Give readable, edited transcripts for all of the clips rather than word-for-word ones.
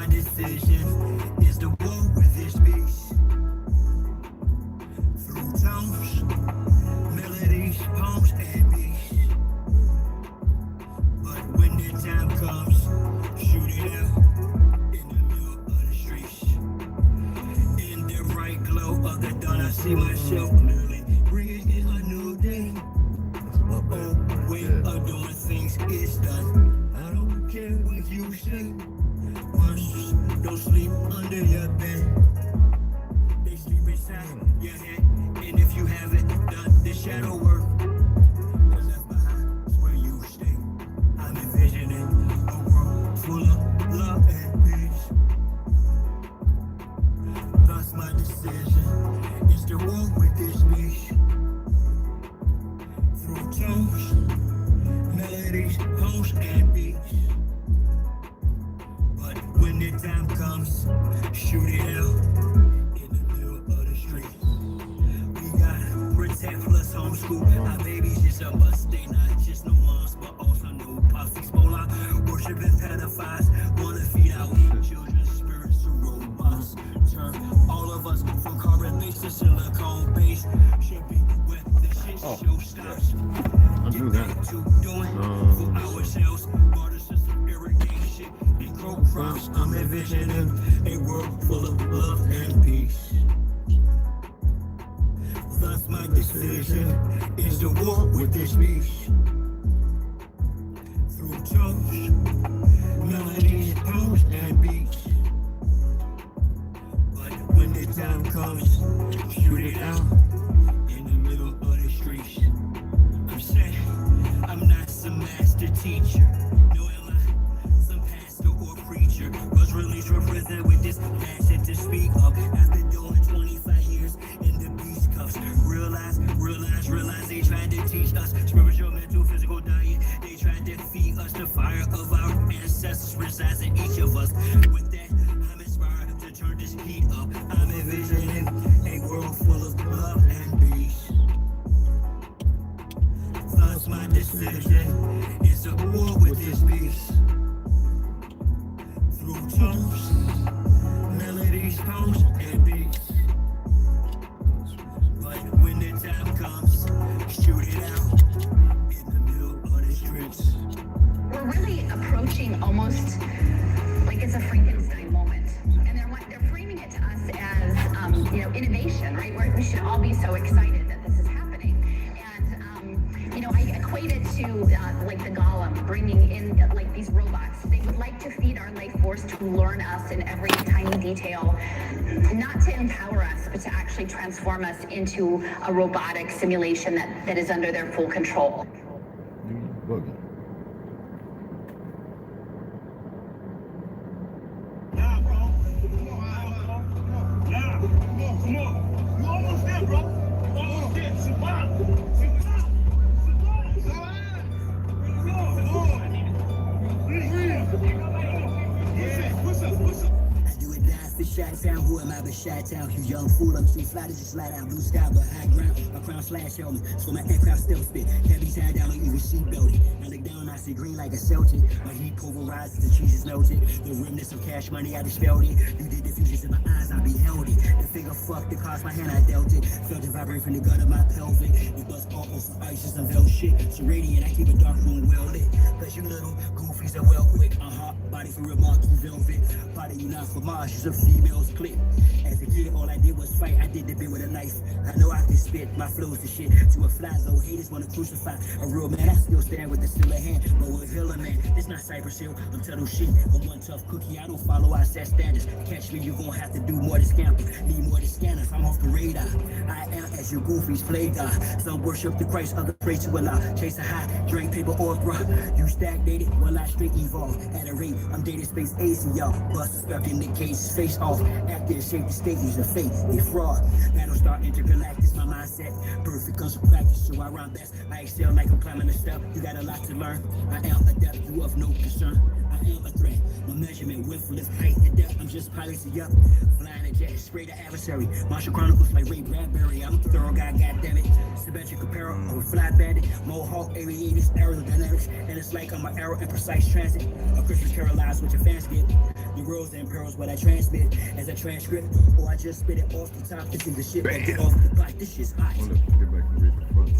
decision is to war with this beast. Through tones, melodies, poems, and beats. But when the time comes, shoot it out in the middle of the streets. In the bright glow of the dawn, I see myself clearly. Breathe in a new day. When doing things is done, I don't care what you say. Once, don't sleep under your bed. They sleep inside your head. And if you haven't done the shadow work, you're left behind is where you stay. I'm envisioning a world full of love and peace. Thus my decision is to walk with this beast. Through tones, melodies, poems, and beats. But when the time comes, shoot it out in the middle of the street. We gotta protect plus homeschool. Our babies just a must. They not just no moms, but also no puffy spola. Worshiping pedophiles, wanna feed our children's spirits to robots. Turn all of us from carbon base to silicone base. Should be where the shit show stops. Undo that. To doing for ourselves, water system irrigation and grow crops. I'm envisioning a world full of love and peace. Thus my decision is to walk with this beast. Through tones, melodies, poems, and beats. But when the time comes, shoot it out in the middle of the streets. I'm saying I'm not some master teacher, no am I some pastor or preacher. Was released represent with this passion to speak up after doing 25 years in the beast cuffs. Realize they tried to teach us spiritual, mental, physical diet. They tried to feed us the fire of our ancestors resides in each of us. With that, I'm inspired to turn this heat up. I'm envisioning a world full of love and peace. Thus my decision is to war with this beast. Through tones, melodies, poems, and beats. But when the time comes, shoot it out in the middle of the streets. We're really approaching almost like it's a Frankenstein moment. And they're framing it to us as, innovation, right? We should all be so excited that this is happening. And, I equate it to like the golem bringing in like these robots. They would like to feed our life force to learn us in every tiny detail, not to empower us, but to actually transform us into a robotic simulation that is under their full control. Nah, bro. Come on. You almost there, bro. Almost there. Survive. Chi-town, who am I but Chi-town? You young fool, I'm too fly to just slide out. Blue sky but high ground, a crown slash helmet. So my aircraft still spit, can't be tied down or even sheet belted. I look down, I see green like a Celtic. My heat pulverizes, the cheese is melted. The remnants of cash money, I dispelled it. You did the fusions in my eyes, I beheld it. The finger fucked, it caused my hand, I dealt it. Felt it vibrate from the gut of my pelvic. It bust all over some ice, some velvet shit. So radiant, I keep a dark room well lit. Cause you little goofies are well quick. Body for remarks, velvet. Body you not for Mars, she's a female's clip. As a kid, all I did was fight. I did the bit with a knife. I know I can spit, my flow's the shit. To a fly zone, haters wanna crucify a real man. I still stand with the still hand, but with Hiller man. It's not Cypress Hill, I'm Tuttle shit. I'm one tough cookie, I don't follow our set standards. Catch me, you gon' have to do more to scamper. Need more to scanners, I'm off the radar. I am as your goofies play God. Some worship the Christ, other pray to Allah. Chase a high, drink paper or bruh. You stagnated, while I straight evolve. At a rate, I'm dating space AC, y'all. Bust stuck in the case, face off. Active, shape the state, use a fake, a fraud. Battle start intergalactic, my mindset. Perfect comes from practice, so I rhyme best. I excel like I'm climbing a step. You got a lot to learn. I am adept, you of no concern. I am a threat. My measurement, width, lift, height, and depth. I'm just piloting up. Flying a jet, spray the adversary. Martial Chronicles like Ray Bradbury. I'm a thorough guy, goddammit. Symmetric apparel, I'm a fly bandit. Mohawk, aerodynamics. And it's like I'm an arrow in precise transit. A Christmas carol lies what your fans get. The worlds and pearls, what I transmit as a transcript, or I just spit it off the top to see the shit that get off the bike. This shit's hot. Hold up, get back and read the front.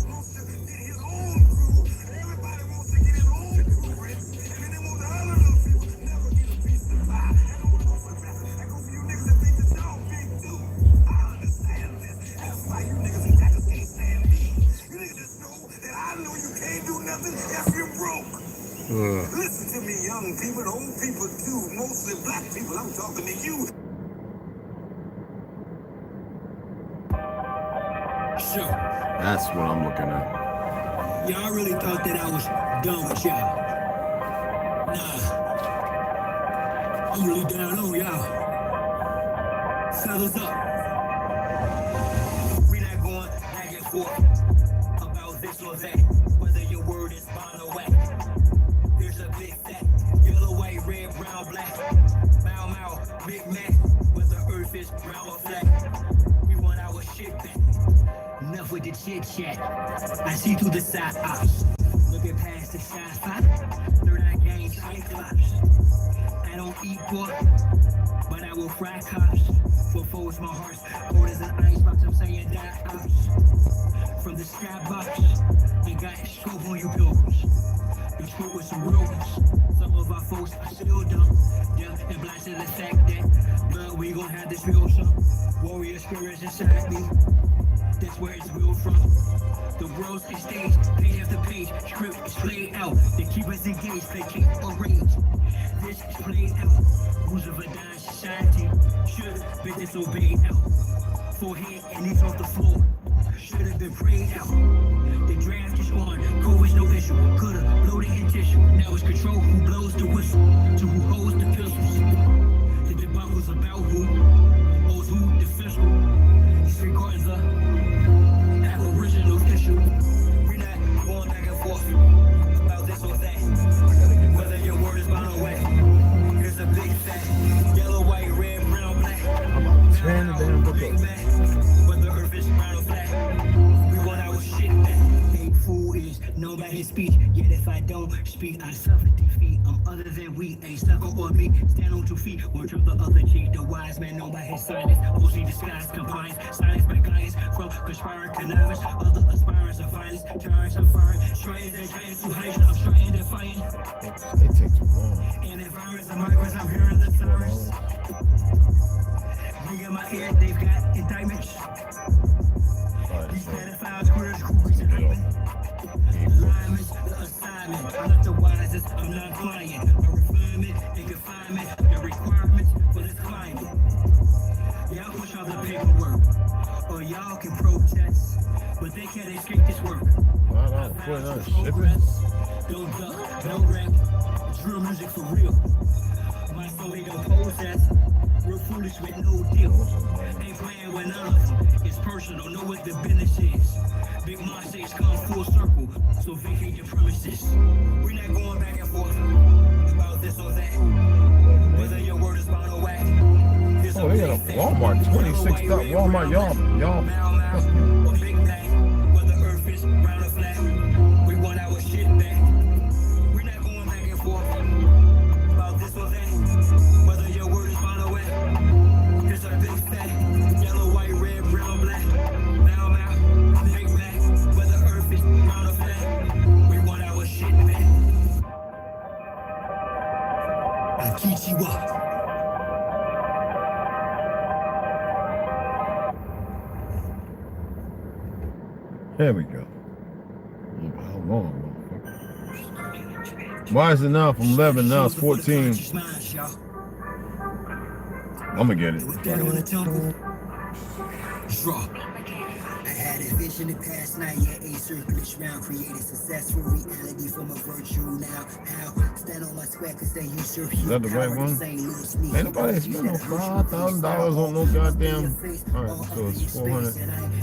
Listen to me, young people, old people too, mostly black people. I'm talking to you. Sure. That's what I'm looking at. Y'all really thought that I was done with y'all. Nah. I'm really down on y'all. Fellas up. We not going back and forth about this or that, whether your word is bond or whack. Here's a big fat, yellow, white, red, brown, black. Bow, mouth, Big Mac, whether earth is brown or flat. We want our shit back. Enough with the chit chat. I see through the side ops. Looking past the shine spot. Third eye game, cyclops. I don't eat pork, but I will fry cops. For foes, my heart's cold as an icebox. I'm saying die ops. From the skybox, they got scope on you pilgrims. You spoke with some real ones. Some of our folks are still dumb. Yeah, and blind to the fact that, but we gon' have this real song. Warrior spirits inside me. That's where it's real from. The world's a stage, page after page, script is played out. They keep us engaged, placate or rage. This is played out. Rules of a dying society should have been disobeyed out. Forehead and knees off the floor should have been prayed out. The draft is on, COVID's no issue. Could've bloated in tissue. Now it's control who blows the whistle to who holds the pistols. The debacle's about who owes who the fiscal. Disregarding the aboriginal issue. We're not going back and forth about this or that. Whether your word is bound or wet. Here's a big fat, yellow, white, red, brown, black. Turn the damn book up. Whether earth is brown or flat. We want our shit back. Big fool is known by his speech. Yet if I don't speak, I suffer defeat. I'm other than we, ain't stuck on me. Stand on 2 feet, one trump the other cheek. The wise man known by his silence. Mostly disguised compliance. Silence by clients from conspiring connivance. Other aspirants of violence. Tyrants of fire. Trying their giants to hide. I'm trying to fight. It takes too long. And environments of migrants, I'm hearing the sirens. Ring in my ear, they've got indictments. These pedophiles, critters, cookies, and hymen. Alignments, the assignment. I'm not the wisest, I'm not client. A refinement and confinement, the requirements for this climate. Y'all push all the paperwork, or y'all can protest, but they can't escape this work. Wow, put on shipping. Don't duck, don't wreck. Drill music for real. My soul ain't don't pose that. Real foolish with no deal. Ain't playing with none of them. It's personal, know what the business is. Big Marseilles come full circle, so vacate your premises. We're not going back and forth about this or that. Whether your word is bound or whack. Oh, they got a Walmart, 26 stuff. Walmart, y'all. Or Big Mac, whether earth is round or flat. We want our shit back. We're not going back and forth about this or that. Whether your word is bound or whack. Here's a big fat, yellow, white, red, brown, black. Now I'm out, Big Mac, whether earth is round or flat. We want our shit back. Akichiwa. There we go. How long, motherfucker? Why is it now from 11? Now it's 14. I'm gonna get it. Draw. I had a vision the past night, yeah, a circulars round, created successful reality from a virtue now. How stand on my square cause they usurp you. Is that the right one? Ain't nobody spent no $5,000 on no goddamn. Alright, so it's 400.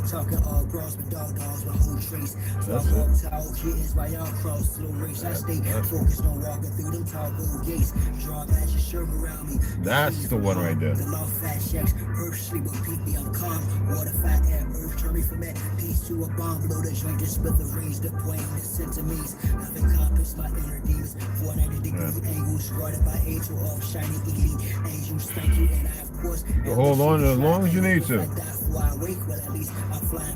Talking all bros with dog dogs with whole trace. That's it. Tall kids while y'all cross slow race. I stay focused on walking through them tall gold gates. Draw back your shirt around me. That's the one right there. The law fat shacks, earth sleep will peak me, I'm calm. Water fight at earth, turn me from that. Peace to a bomb blow the joint, just split the range, the point, the centimeters. I've encompassed my inner demons. 490-degree angles, guarded by angel of shiny elite angels. Thank you, and I, of course, hold on as long as you need to. As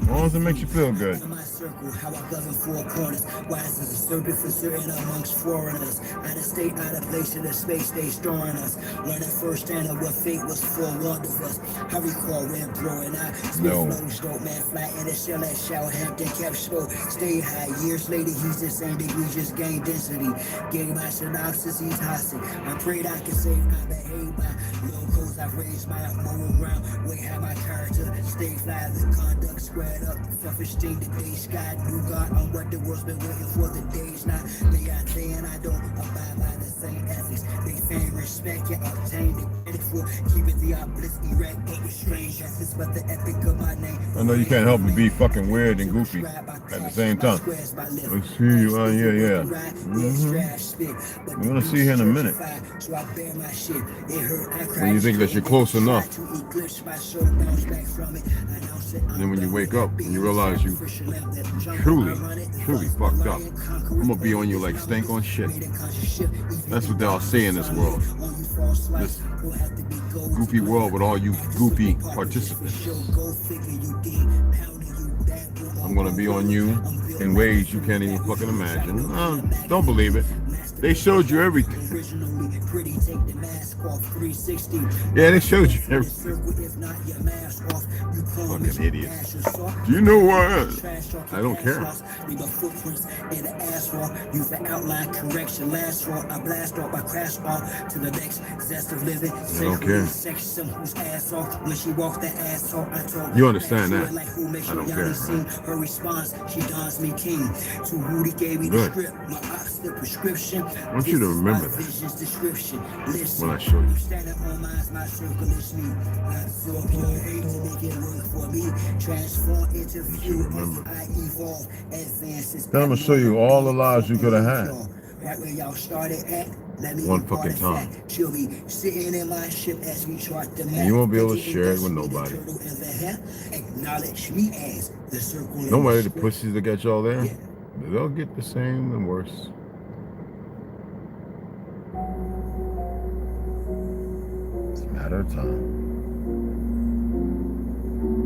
long as it makes you feel good. my circle, how I govern four corners. Wise as a serpent for certain amongst foreigners. Out of state, out of place, in the space they storing us. Learning firsthand of what fate was forewarned of us. I recall when bro and I spit flows, dope man, fly in the shell at Southampton, kept slow, stay high. Years later, he's the same degree, just gained density. Gave my synopsis, he's hostile. I prayed I could save, I behave by locals. I've raised my moral ground, way how my character stay fly, the conduct squared up. Self-esteem, the day sky, new God on what the world's been waiting for. The days now, they got day and I don't abide by the same ethics. They fame, respect, yeah, obtain the credit for keeping the obelisk erect, but with strange ethics, but the epic of my name. I know you can't help but be fucking weird and goofy at the same time. Let's see you, yeah. We're gonna see here in a minute. When you think that you're close enough, and then when you wake up and you realize you truly fucked up, I'm gonna be on you like stank on shit. That's what they'll say in this world. This goofy world with all you goofy participants. I'm gonna be on you in ways you can't even fucking imagine. Don't believe it. They showed you everything. Yeah, they showed you everything. Fucking idiots. Do you know what? I don't care. I don't care. You understand that? I don't care, right? Good. I want you to remember that when I show you. Remember. Then I'm gonna show you all the lives you could have had. One fucking time. And you won't be able to share it with nobody. Nobody, the pussies that got y'all there, they'll get the same and worse. It's a matter of time.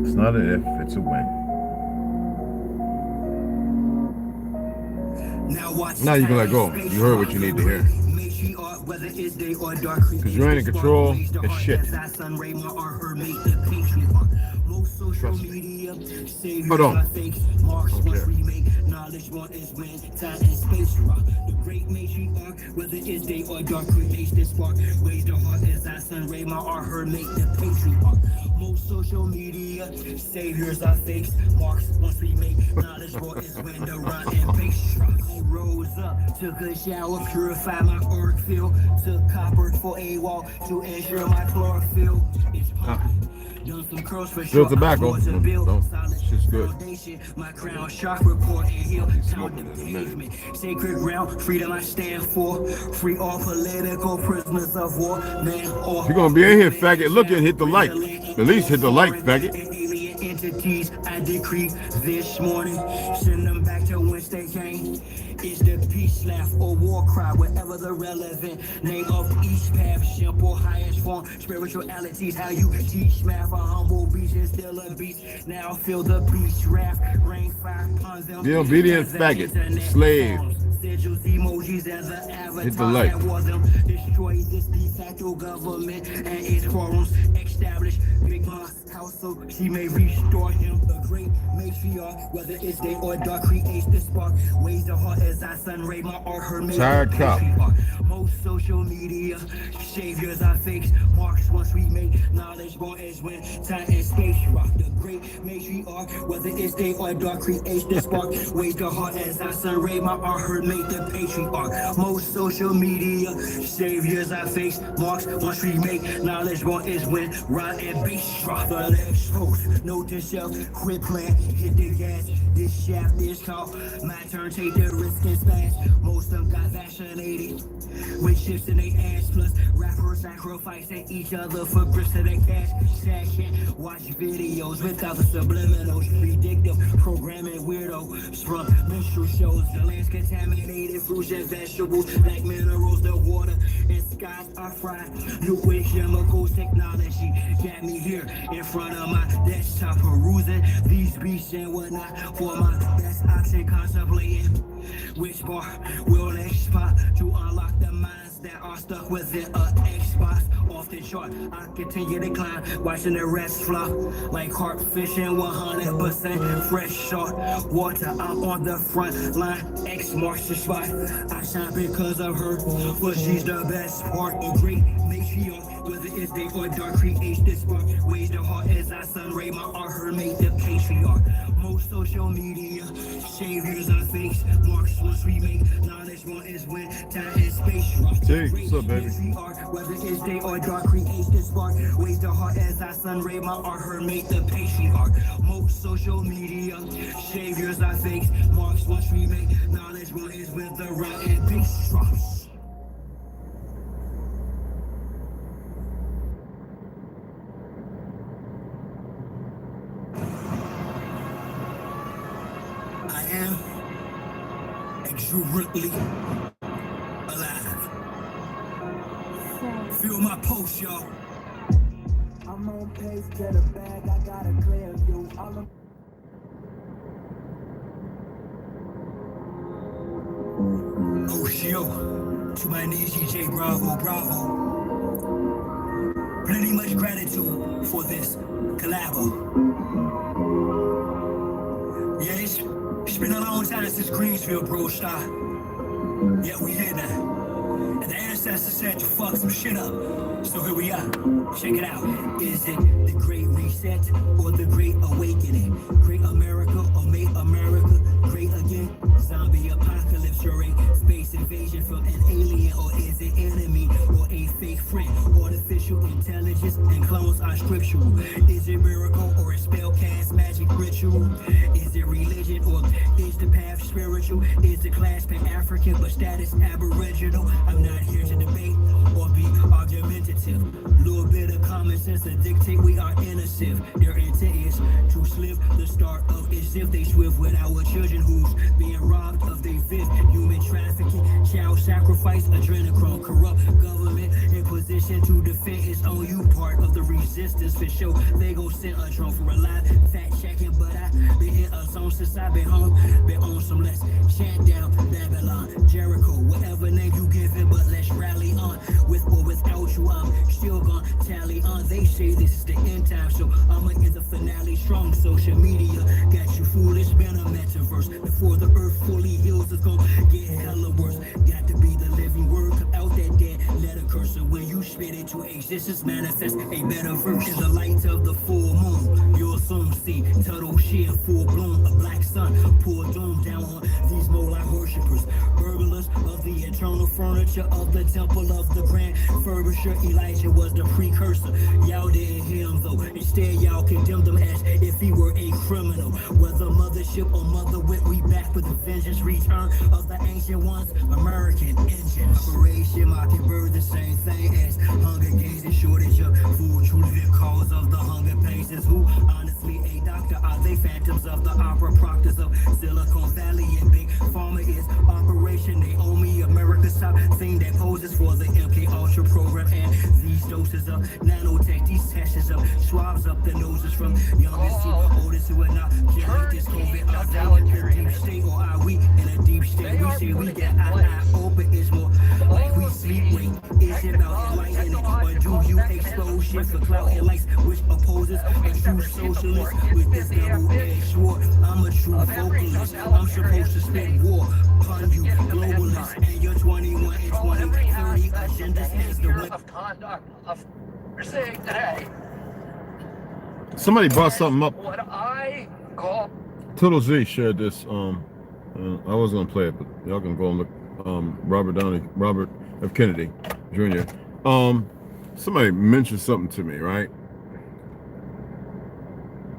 It's not an if, it's a when. Now you can let go. You heard what you need to hear. Because you ain't in control, it's shit. Trust me. Hold on. Okay. Great matriarch, whether it's day or dark, creates this spark. Raise the heart as I sun, Raymar or her make the patriarch. Most social media saviors are fakes. Marks once we make knowledge more is when the run and base rock. I rose up, took a shower, purify my auric field, took copper for a walk to ensure my chlorophyll is pumped. Still tobacco. No, shit's good. My crown shock report and heal. Sacred ground, freedom I stand for. Free all political prisoners of war. Man, you're gonna be in here, faggot. Look and hit the like. At least hit the like, faggot. Entities I decree this morning. Send them back to whence they came. Is the peace laugh or war cry, whatever the relevant name of each path, simple highest form, spiritualities, how you teach math, a humble beach is still a beach, now feel the beach raft, rain fire upon them. The obedient faggot, slave. Emojis as an avatar. Hit the like. Destroy this de facto government and its forums. Establish Big Ma's house so she may restore him. A great matriarch, whether it's day or dark, creates the spark. Ways the heart as I sun Raymar or her matriarch. Most social media saviors are fakes. Marks once we make knowledge born is when time and space rock. The great matriarch, whether it's day or dark, creates the spark. Ways the heart as I sun Raymar or her make the patriarch. Most social media saviors are fakes. Marks once we make knowledge born is when rod and base drop. The legs post, note to self, quit playing, hit the gas. This shaft is called my turn, take the risk and smash. Most of them got vaccinated with chips in their ass. Plus rappers sacrificing each other for bricks of their cash. Stashing, watch videos without the subliminals. Predictive programming weirdos from minstrel shows. The land's contaminated, fruits and vegetables like minerals. The water and skies are fried. Liquid chemicals technology got me here in front of my desktop, perusing these beats and whatnot for my best option, contemplating which bar will expire to unlock the minds that are stuck within a Xbox. Off the chart, I continue to climb, watching the rest flop like carp fishing, 100% fresh salt water. I'm on the front line, X marks the spot. I shine because of her, but she's the best part. A great matriarch, whether it's day or dark, creates this spark. Waves the heart as I sun ray my art, her made the patriarch. Most social media saviors are fakes. Marks once we make knowledge one is when time and space drop. Hey, what's up, baby? Whether it's day or dark, creates this spark. Waves the heart as I sun ray my art, her make the patriarch. Most social media saviors are fakes. Marks once we make knowledge one is when the right and bass drops. I am exuberantly alive. Feel my pulse, y'all. I'm on pace, get a bag, I got a clear view. All of Oh, yo, to my knees, J Bravo, Bravo. Plenty much gratitude for this collabo. Yeah, it's been a long time since Greensfield, bro, star. Yeah, we here now. And the ancestors said to fuck some shit up. So here we are. Check it out. Is it the Great Reset or the Great Awakening? Great America or make America great again? Zombie apocalypse or a space invasion from an alien? Or is it enemy or a fake friend? Artificial intelligence and clones are scriptural. Is it miracle or a spell cast magic ritual? Is it religion or is the path spiritual? Is the class pan-African but status aboriginal? I'm not here to debate or be argumentative. Little bit of common sense to dictate we are innocent. Their intent is to slip the start of as if they swift with our children who's being robbed of their fifth. Human trafficking, child sacrifice, adrenochrome, corrupt government in position to defend its own. You part of the resistance for sure. They gon' send a drone for a live fact checking, but I been in a zone since I been home. Been on some let's chant down Babylon, Jericho, whatever name you give it, but let's rally on. With or without you, I'm still gonna tally on. They say this is the end time, so I'ma get the finale strong. Social media got you foolish, been a metaverse. Before the earth fully heals, it's gonna get hella worse. Got to be the living word, come out that dead letter cursor. When you spit into existence, manifest a better verse. In the light of the full moon, you'll soon see turtle shit full bloom. A black sun pour doom down on these Moloch worshippers, burglars of the eternal furniture of the temple of the grand furbisher. Elijah was the precursor. Y'all didn't hear him though. Instead, y'all condemned him as if he were a criminal. Whether mothership or mother wit, we back with a vengeance. Return of the ancient ones, American engine. Operation Mockingbird, the same thing as Hunger Games and shortage of food. Truly the cause of the hunger pains is who? Honestly, a doctor. Are they phantoms of the opera proctors of Silicon Valley? And Big Pharma is Operation Naomi, America's top thing that poses for the MK Ultra program. And these doses of nanotech, these tests of swabs up the noses from youngest to oldest who are not killing this COVID. Are they in a deep state or are we in a deep state? We say we get our eye open, it's more like we sleep. Wait, is it about enlightening or do you expose shit for clout and likes, which opposes a true socialist with this double-edged sword? I'm a true vocalist. I'm supposed to spit war upon you globalists and your 21 and 2030 agendas as the one of conduct of saying today. Somebody brought something up. What I call ToLU'S Z shared this. I was gonna play it, but y'all can go and look. Robert F. Kennedy Jr. Somebody mentioned something to me, right?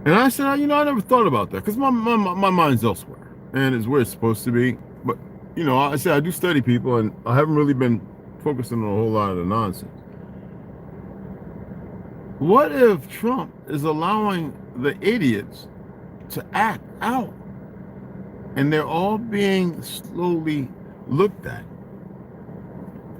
And I said, you know, I never thought about that because my mind's elsewhere and it's where it's supposed to be. But, you know, I said I do study people and I haven't really been focusing on a whole lot of the nonsense. What if Trump is allowing the idiots to act out and they're all being slowly looked at?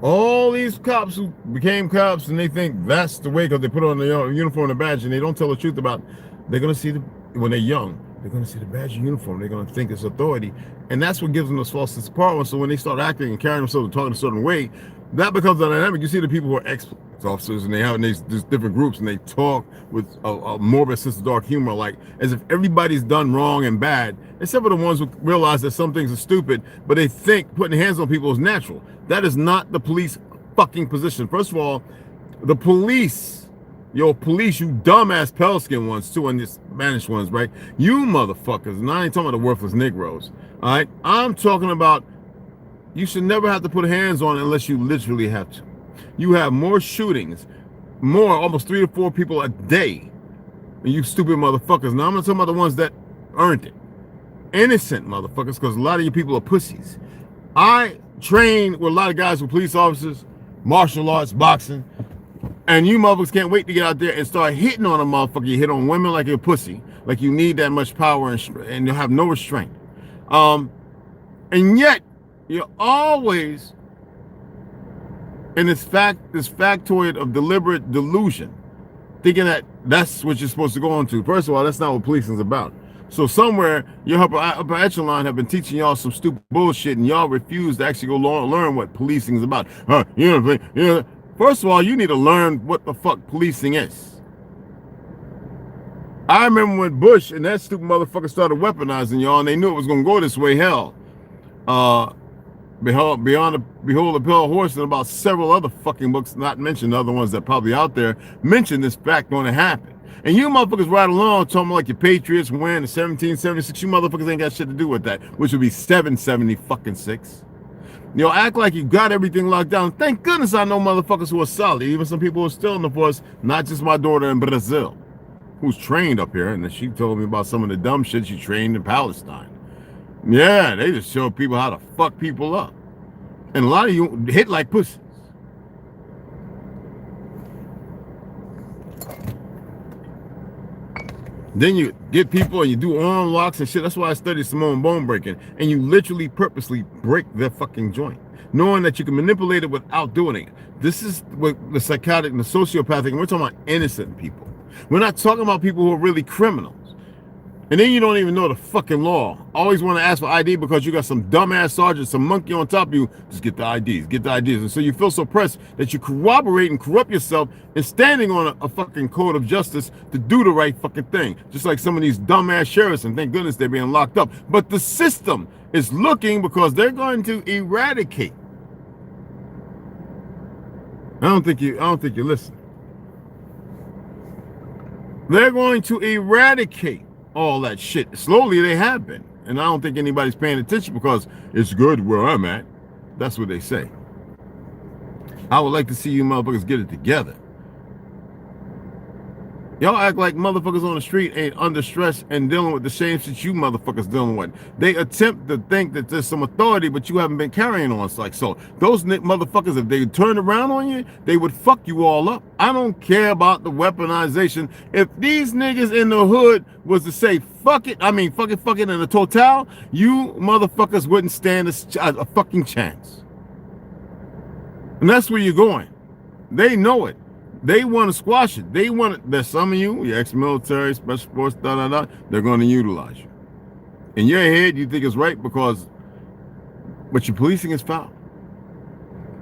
All these cops who became cops and they think that's the way because they put on the uniform and the badge and they don't tell the truth about, they're going to see, when they're young, they're going to see the badge and uniform, they're going to think it's authority. And that's what gives them this false sense of power. So when they start acting and carrying themselves and talking a certain way, that becomes the dynamic. You see the people who are ex-officers and they have these different groups and they talk with a morbid sense of dark humor, like as if everybody's done wrong and bad, except for the ones who realize that some things are stupid, but they think putting hands on people is natural. That is not the police fucking position. First of all, the police, you dumbass pale skin ones too, and these Spanish ones, right? You motherfuckers, and I ain't talking about the worthless Negroes, all right? I'm talking about you should never have to put hands on it unless you literally have to. You have more shootings, almost 3 to 4 people a day, and you stupid motherfuckers. Now I'm not talking about the ones that earned it. Innocent motherfuckers, because a lot of you people are pussies. I train with a lot of guys who are police officers, martial arts, boxing, and you motherfuckers can't wait to get out there and start hitting on a motherfucker. You hit on women like you're a pussy, like you need that much power and you have no restraint. And yet, you're always in this factoid of deliberate delusion, thinking that that's what you're supposed to go on to. First of all, that's not what policing is about. So somewhere, your upper echelon have been teaching y'all some stupid bullshit, and y'all refuse to actually go learn what policing is about. First of all, you need to learn what the fuck policing is. I remember when Bush and that stupid motherfucker started weaponizing y'all, and they knew it was going to go this way. Hell, Behold the Pale Horse and about several other fucking books, not mentioned the other ones that probably out there, mention this fact going to happen. And you motherfuckers ride along talking like your Patriots win in 1776. You motherfuckers ain't got shit to do with that, which would be 776. You act like you got everything locked down. Thank goodness I know motherfuckers who are solid. Even some people who are still in the force, not just my daughter in Brazil, who's trained up here. And she told me about some of the dumb shit she trained in Palestine. Yeah, they just show people how to fuck people up. And a lot of you hit like pussies. Then you get people and you do arm locks and shit. That's why I studied Samoan bone breaking. And you literally purposely break their fucking joint, knowing that you can manipulate it without doing it. This is what the psychotic and the sociopathic, and we're talking about innocent people. We're not talking about people who are really criminals. And then you don't even know the fucking law. Always want to ask for ID because you got some dumbass sergeant, some monkey on top of you. Just get the IDs, get the IDs. And so you feel so pressed that you corroborate and corrupt yourself and standing on a fucking code of justice to do the right fucking thing. Just like some of these dumbass sheriffs, and thank goodness they're being locked up. But the system is looking because they're going to eradicate. I don't think you listen. They're going to eradicate all that shit. Slowly they have been. And I don't think anybody's paying attention because it's good where I'm at. That's what they say. I would like to see you motherfuckers get it together. Y'all act like motherfuckers on the street ain't under stress and dealing with the same shit you motherfuckers dealing with. They attempt to think that there's some authority, but you haven't been carrying on like so. Those motherfuckers, if they turned around on you, they would fuck you all up. I don't care about the weaponization. If these niggas in the hood was to say fuck it, I mean fuck it in the total, you motherfuckers wouldn't stand a fucking chance. And that's where you're going. They know it. They want to squash it. They want it. There's some of you, your ex-military, special force, they're going to utilize you. In your head, you think it's right but your policing is foul.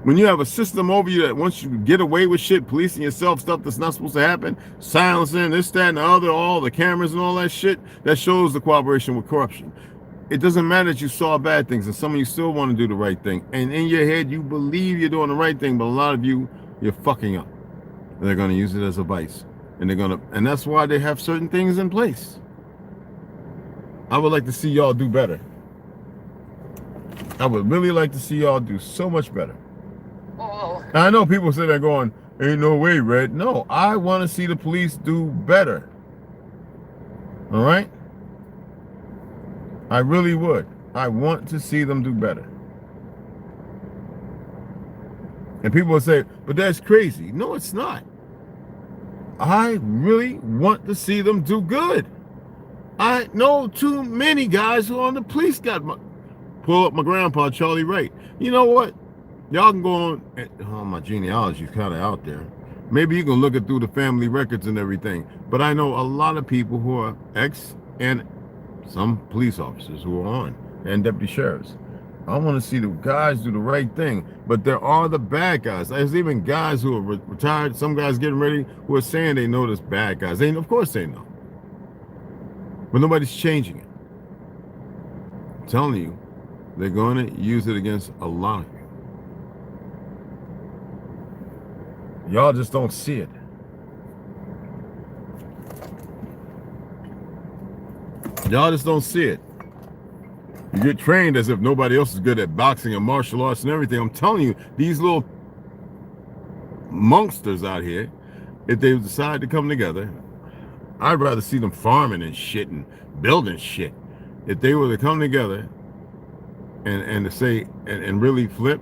When you have a system over you that wants you to get away with shit, policing yourself, stuff that's not supposed to happen, silencing, this, that, and the other, all the cameras and all that shit, that shows the cooperation with corruption. It doesn't matter that you saw bad things, and some of you still want to do the right thing. And in your head, you believe you're doing the right thing, but a lot of you, you're fucking up. They're going to use it as a vice. And that's why they have certain things in place. I would like to see y'all do better. I would really like to see y'all do so much better. Oh, I know people say they're going, ain't no way, Red. No, I want to see the police do better. All right? I really would. I want to see them do better. And people will say, but that's crazy. No, it's not. I really want to see them do good. I know too many guys who are on the police got pull up my grandpa, Charlie Wright. You know what? Y'all can go on. Oh, my genealogy is kind of out there. Maybe you can look it through the family records and everything. But I know a lot of people who are ex and some police officers who are on and deputy sheriffs. I want to see the guys do the right thing, but there are the bad guys. There's even guys who are retired. Some guys getting ready who are saying they know there's bad guys. Of course they know, but nobody's changing it. I'm telling you, they're going to use it against a lot of you. Y'all just don't see it. Y'all just don't see it. You get trained as if nobody else is good at boxing and martial arts and everything. I'm telling you, these little monsters out here, if they decide to come together, I'd rather see them farming and shit and building shit. If they were to come together and to say and really flip,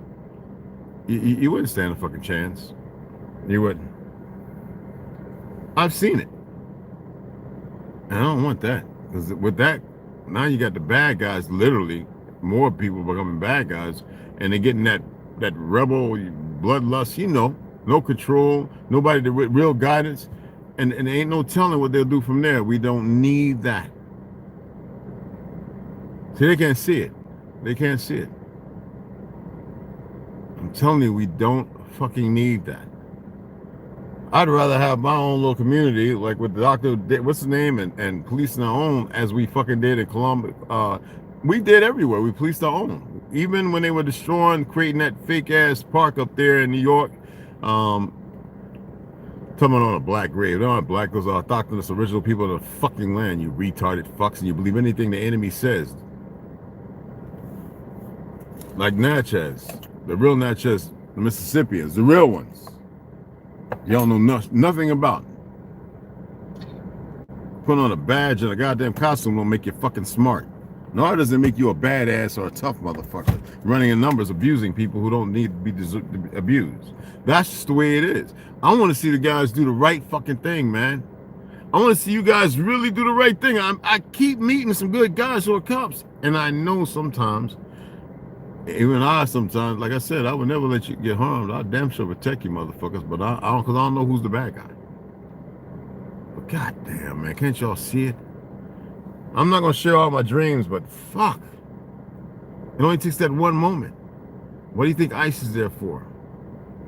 you wouldn't stand a fucking chance. You wouldn't. I've seen it. And I don't want that. Because with that, now you got the bad guys, literally, more people becoming bad guys, and they're getting that rebel bloodlust, no control, nobody with real guidance, and there ain't no telling what they'll do from there. We don't need that. See, they can't see it. They can't see it. I'm telling you, we don't fucking need that. I'd rather have my own little community, like with Dr. What's his name, and policing our own, as we fucking did in Columbus. We did everywhere. We policed our own. Even when they were destroying, creating that fake ass park up there in New York. Talking on a black grave. They're not black. Those are autochthonous original people of the fucking land, you retarded fucks, and you believe anything the enemy says. Like Natchez, the real Natchez, the Mississippians, the real ones. Y'all know nothing about it. Put on a badge and a goddamn costume don't make you fucking smart. No, it doesn't make you a badass or a tough motherfucker. Running in numbers, abusing people who don't need to be abused. That's just the way it is. I want to see the guys do the right fucking thing, man. I want to see you guys really do the right thing. I keep meeting some good guys who are cops. And I know sometimes, even sometimes, like I said, I would never let you get harmed. I damn sure protect you motherfuckers, but I don't know who's the bad guy. But goddamn, man, can't y'all see it? I'm not gonna share all my dreams, but fuck. It only takes that one moment. What do you think ICE is there for?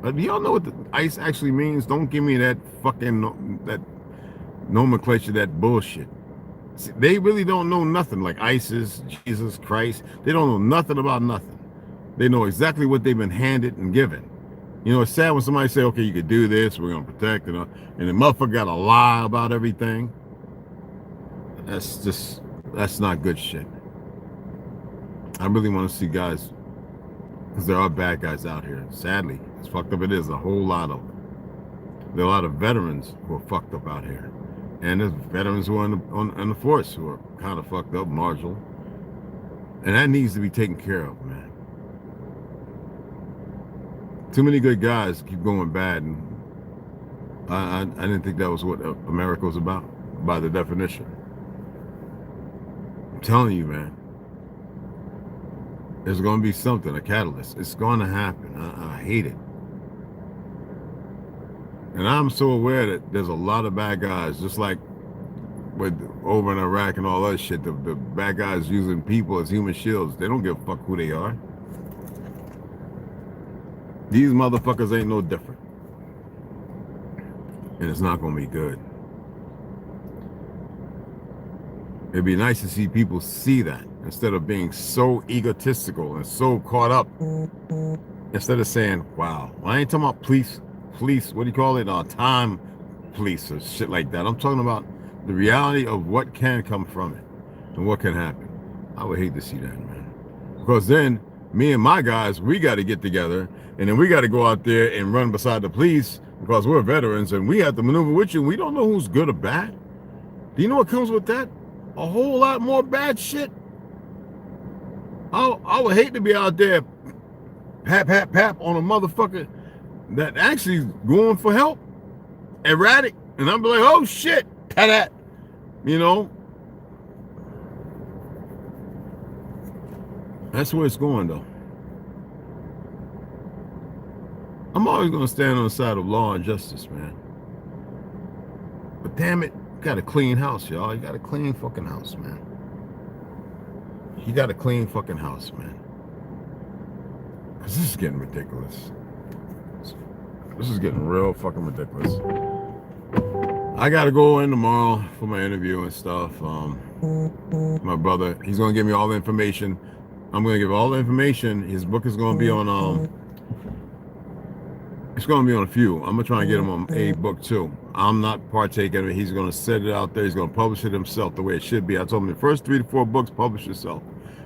Do y'all know what the ICE actually means? Don't give me that fucking that nomenclature, that bullshit. See, they really don't know nothing, like ISIS, Jesus Christ. They don't know nothing about nothing. They know exactly what they've been handed and given. You know, it's sad when somebody say, okay, you could do this, we're going to protect, and the motherfucker got to lie about everything. That's not good shit. I really want to see guys, because there are bad guys out here. Sadly, as fucked up it is, a whole lot of them. There are a lot of veterans who are fucked up out here. And there's veterans who are on the force who are kind of fucked up, marginal. And that needs to be taken care of, man. Too many good guys keep going bad, and I didn't think that was what America was about, by the definition. I'm telling you, man. There's going to be something, a catalyst. It's going to happen. I hate it. And I'm so aware that there's a lot of bad guys, just like with over in Iraq and all that shit. The bad guys using people as human shields. They don't give a fuck who they are. These motherfuckers ain't no different. And it's not going to be good. It'd be nice to see people see that instead of being so egotistical and so caught up. Instead of saying, wow, well, I ain't talking about police, what do you call it? Time police or shit like that. I'm talking about the reality of what can come from it and what can happen. I would hate to see that, man. Because then me and my guys, we got to get together, and then we got to go out there and run beside the police because we're veterans and we have to maneuver with you. We don't know who's good or bad. Do you know what comes with that? a whole lot more bad shit. I would hate to be out there pap on a motherfucker that actually is going for help, erratic, and I'm like, oh shit, that, you know. That's where it's going though. I'm always gonna stand on the side of law and justice, man. But damn it, you got a clean house, y'all. You got a clean fucking house, man. You got a clean fucking house, man. Cause this is getting ridiculous. This is getting real fucking ridiculous. I gotta go in tomorrow for my interview and stuff. My brother, he's gonna give me all the information. I'm gonna give all the information. His book is gonna be on it's gonna be on a few. I'm gonna try and get him on a book too. I'm not partaking of it. He's gonna set it out there. He's gonna publish it himself the way it should be. I told him the first 3 to 4 books, publish yourself.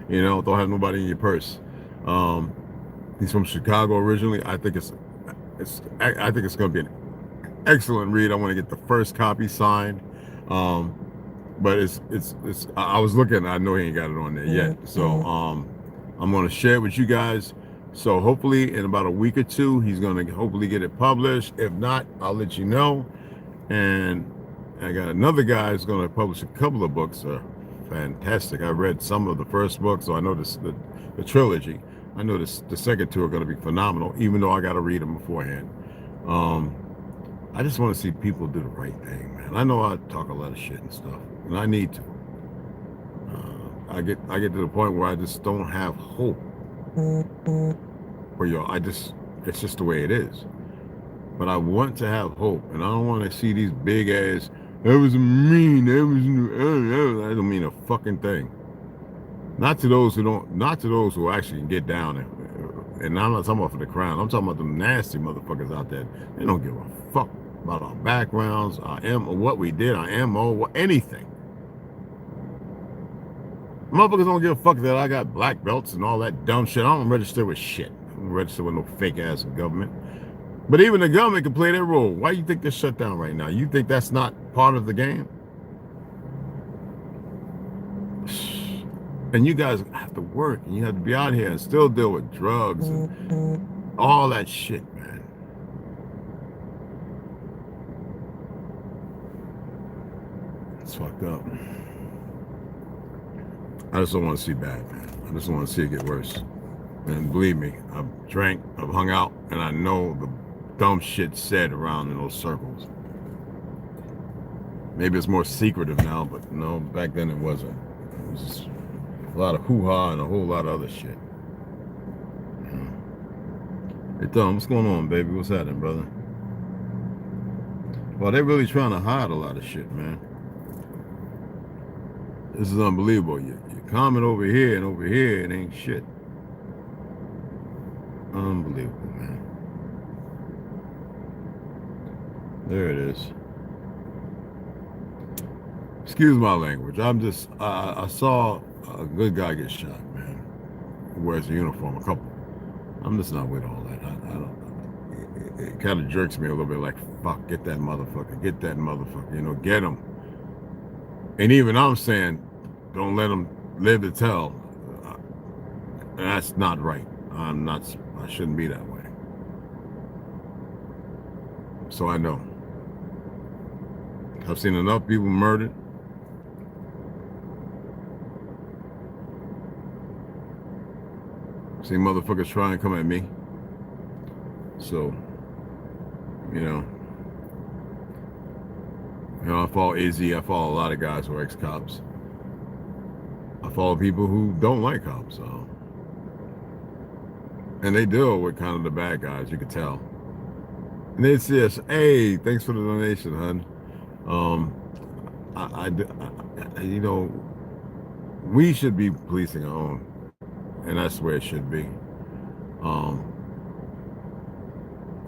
You know, don't have nobody in your purse. He's from Chicago originally. I think it's gonna be an excellent read. I want to get the first copy signed. But it's I was looking, I know he ain't got it on there yet. So I'm gonna share it with you guys. So hopefully in about a week or 2, he's gonna hopefully get it published. If not, I'll let you know. And I got another guy who's gonna publish a couple of books. Fantastic. I read some of the first book, so I know the trilogy. I know the second 2 are gonna be phenomenal, even though I gotta read them beforehand. I just want to see people do the right thing, man. I know I talk a lot of shit and stuff, and I need to. I get to the point where I just don't have hope for y'all. It's just the way it is. But I want to have hope, and I don't want to see these big ass. That was mean. That don't mean a fucking thing. Not to those who don't. Not to those who actually can get down and I'm not talking about for the crown. I'm talking about them nasty motherfuckers out there. They don't give a fuck about our backgrounds, what we did, our MO, anything. Motherfuckers don't give a fuck that I got black belts and all that dumb shit. I don't register with shit. I don't register with no fake ass government. But even the government can play their role. Why do you think they're shut down right now? You think that's not part of the game? And you guys have to work, and you have to be out here and still deal with drugs and all that shit, man. It's fucked up. I just don't want to see bad, man. I just don't want to see it get worse. And believe me, I've drank, I've hung out, and I know the dumb shit said around in those circles. Maybe it's more secretive now, but no, back then it wasn't. It was just a lot of hoo-ha and a whole lot of other shit. Hey Tom, what's going on, baby? What's happening, brother? Well, they're really trying to hide a lot of shit, man. This is unbelievable. You comment over here and over here, it ain't shit. Unbelievable, man. There it is. Excuse my language. I saw a good guy get shot, man, who wears a uniform, a couple. I'm just not with all that. It kind of jerks me a little bit like, fuck, get that motherfucker, you know, get him. And even I'm saying, don't let him live to tell. That's not right. I shouldn't be that way. So I know. I've seen enough people murdered. Seen motherfuckers try and come at me. So, you know, I follow Izzy. I follow a lot of guys who are ex-cops. I follow people who don't like cops. And they deal with kind of the bad guys, you could tell. And they say, hey, thanks for the donation, hun. You know, we should be policing our own. And that's where it should be.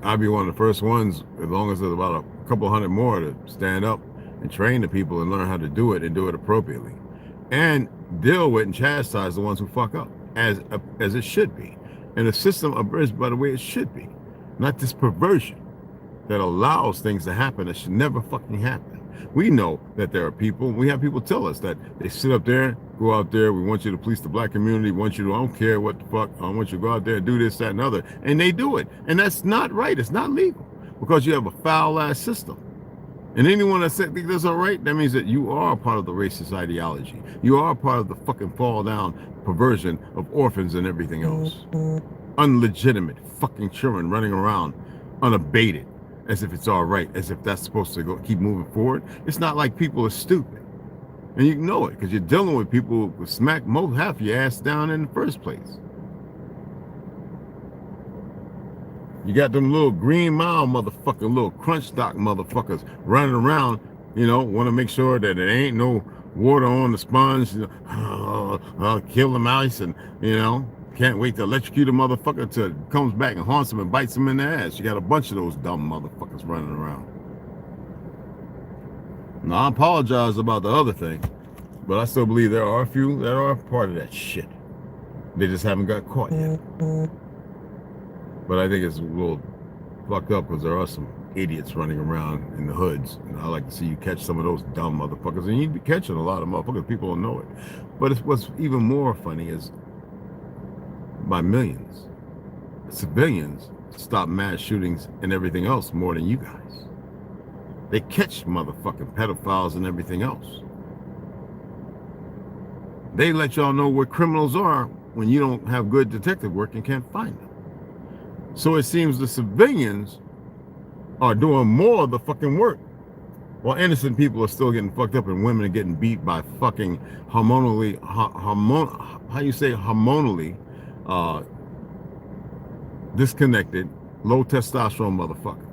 I'd be one of the first ones, as long as there's about a couple hundred more, to stand up and train the people and learn how to do it and do it appropriately. And deal with and chastise the ones who fuck up, as it should be. And the system abridged by the way it should be. Not this perversion that allows things to happen that should never fucking happen. We know that there are people, we have people tell us that they sit up there, go out there, we want you to police the black community, want you to, I don't care what the fuck, I want you to go out there and do this, that, and other. And they do it. And that's not right. It's not legal because you have a foul-ass system. And anyone that said think that's all right, that means that you are a part of the racist ideology. You are a part of the fucking fall-down perversion of orphans and everything else. Unlegitimate fucking children running around unabated as if it's all right, as if that's supposed to go keep moving forward. It's not like people are stupid. And you know it because you're dealing with people who smack most half your ass down in the first place. You got them little green mile motherfucking little crunch stock motherfuckers running around, you know, want to make sure that there ain't no water on the sponge, you know, kill the mice, and, you know, can't wait to electrocute a motherfucker till it comes back and haunts them and bites them in the ass. You got a bunch of those dumb motherfuckers running around. Now, I apologize about the other thing, but I still believe there are a few that are part of that shit. They just haven't got caught yet. But I think it's a little fucked up because there are some idiots running around in the hoods. And I like to see you catch some of those dumb motherfuckers. And you be catching a lot of motherfuckers. People don't know it. But what's even more funny is by millions, civilians stop mass shootings and everything else more than you guys. They catch motherfucking pedophiles and everything else. They let y'all know where criminals are when you don't have good detective work and can't find them. So it seems the civilians are doing more of the fucking work, while innocent people are still getting fucked up and women are getting beat by fucking hormonally disconnected, low testosterone motherfuckers.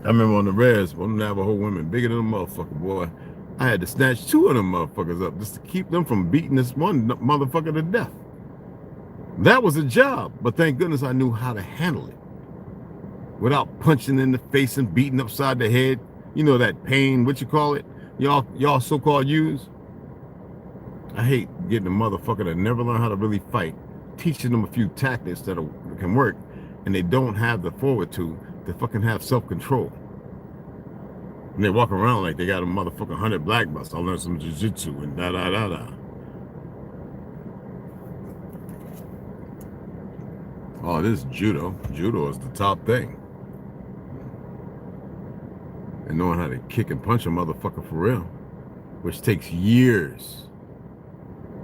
I remember on the res, one Navajo women bigger than a motherfucker, boy. I had to snatch 2 of them motherfuckers up just to keep them from beating this one motherfucker to death. That was a job, but thank goodness I knew how to handle it without punching in the face and beating upside the head. You know that pain, what you call it? Y'all so-called use. I hate getting a motherfucker that never learned how to really fight, teaching them a few tactics that can work, and they don't have the fortitude to fucking have self-control. And they walk around like they got a motherfucking 100 black belts. I learned some jiu-jitsu and da-da-da-da. Oh, this is judo. Judo is the top thing. And knowing how to kick and punch a motherfucker for real, which takes years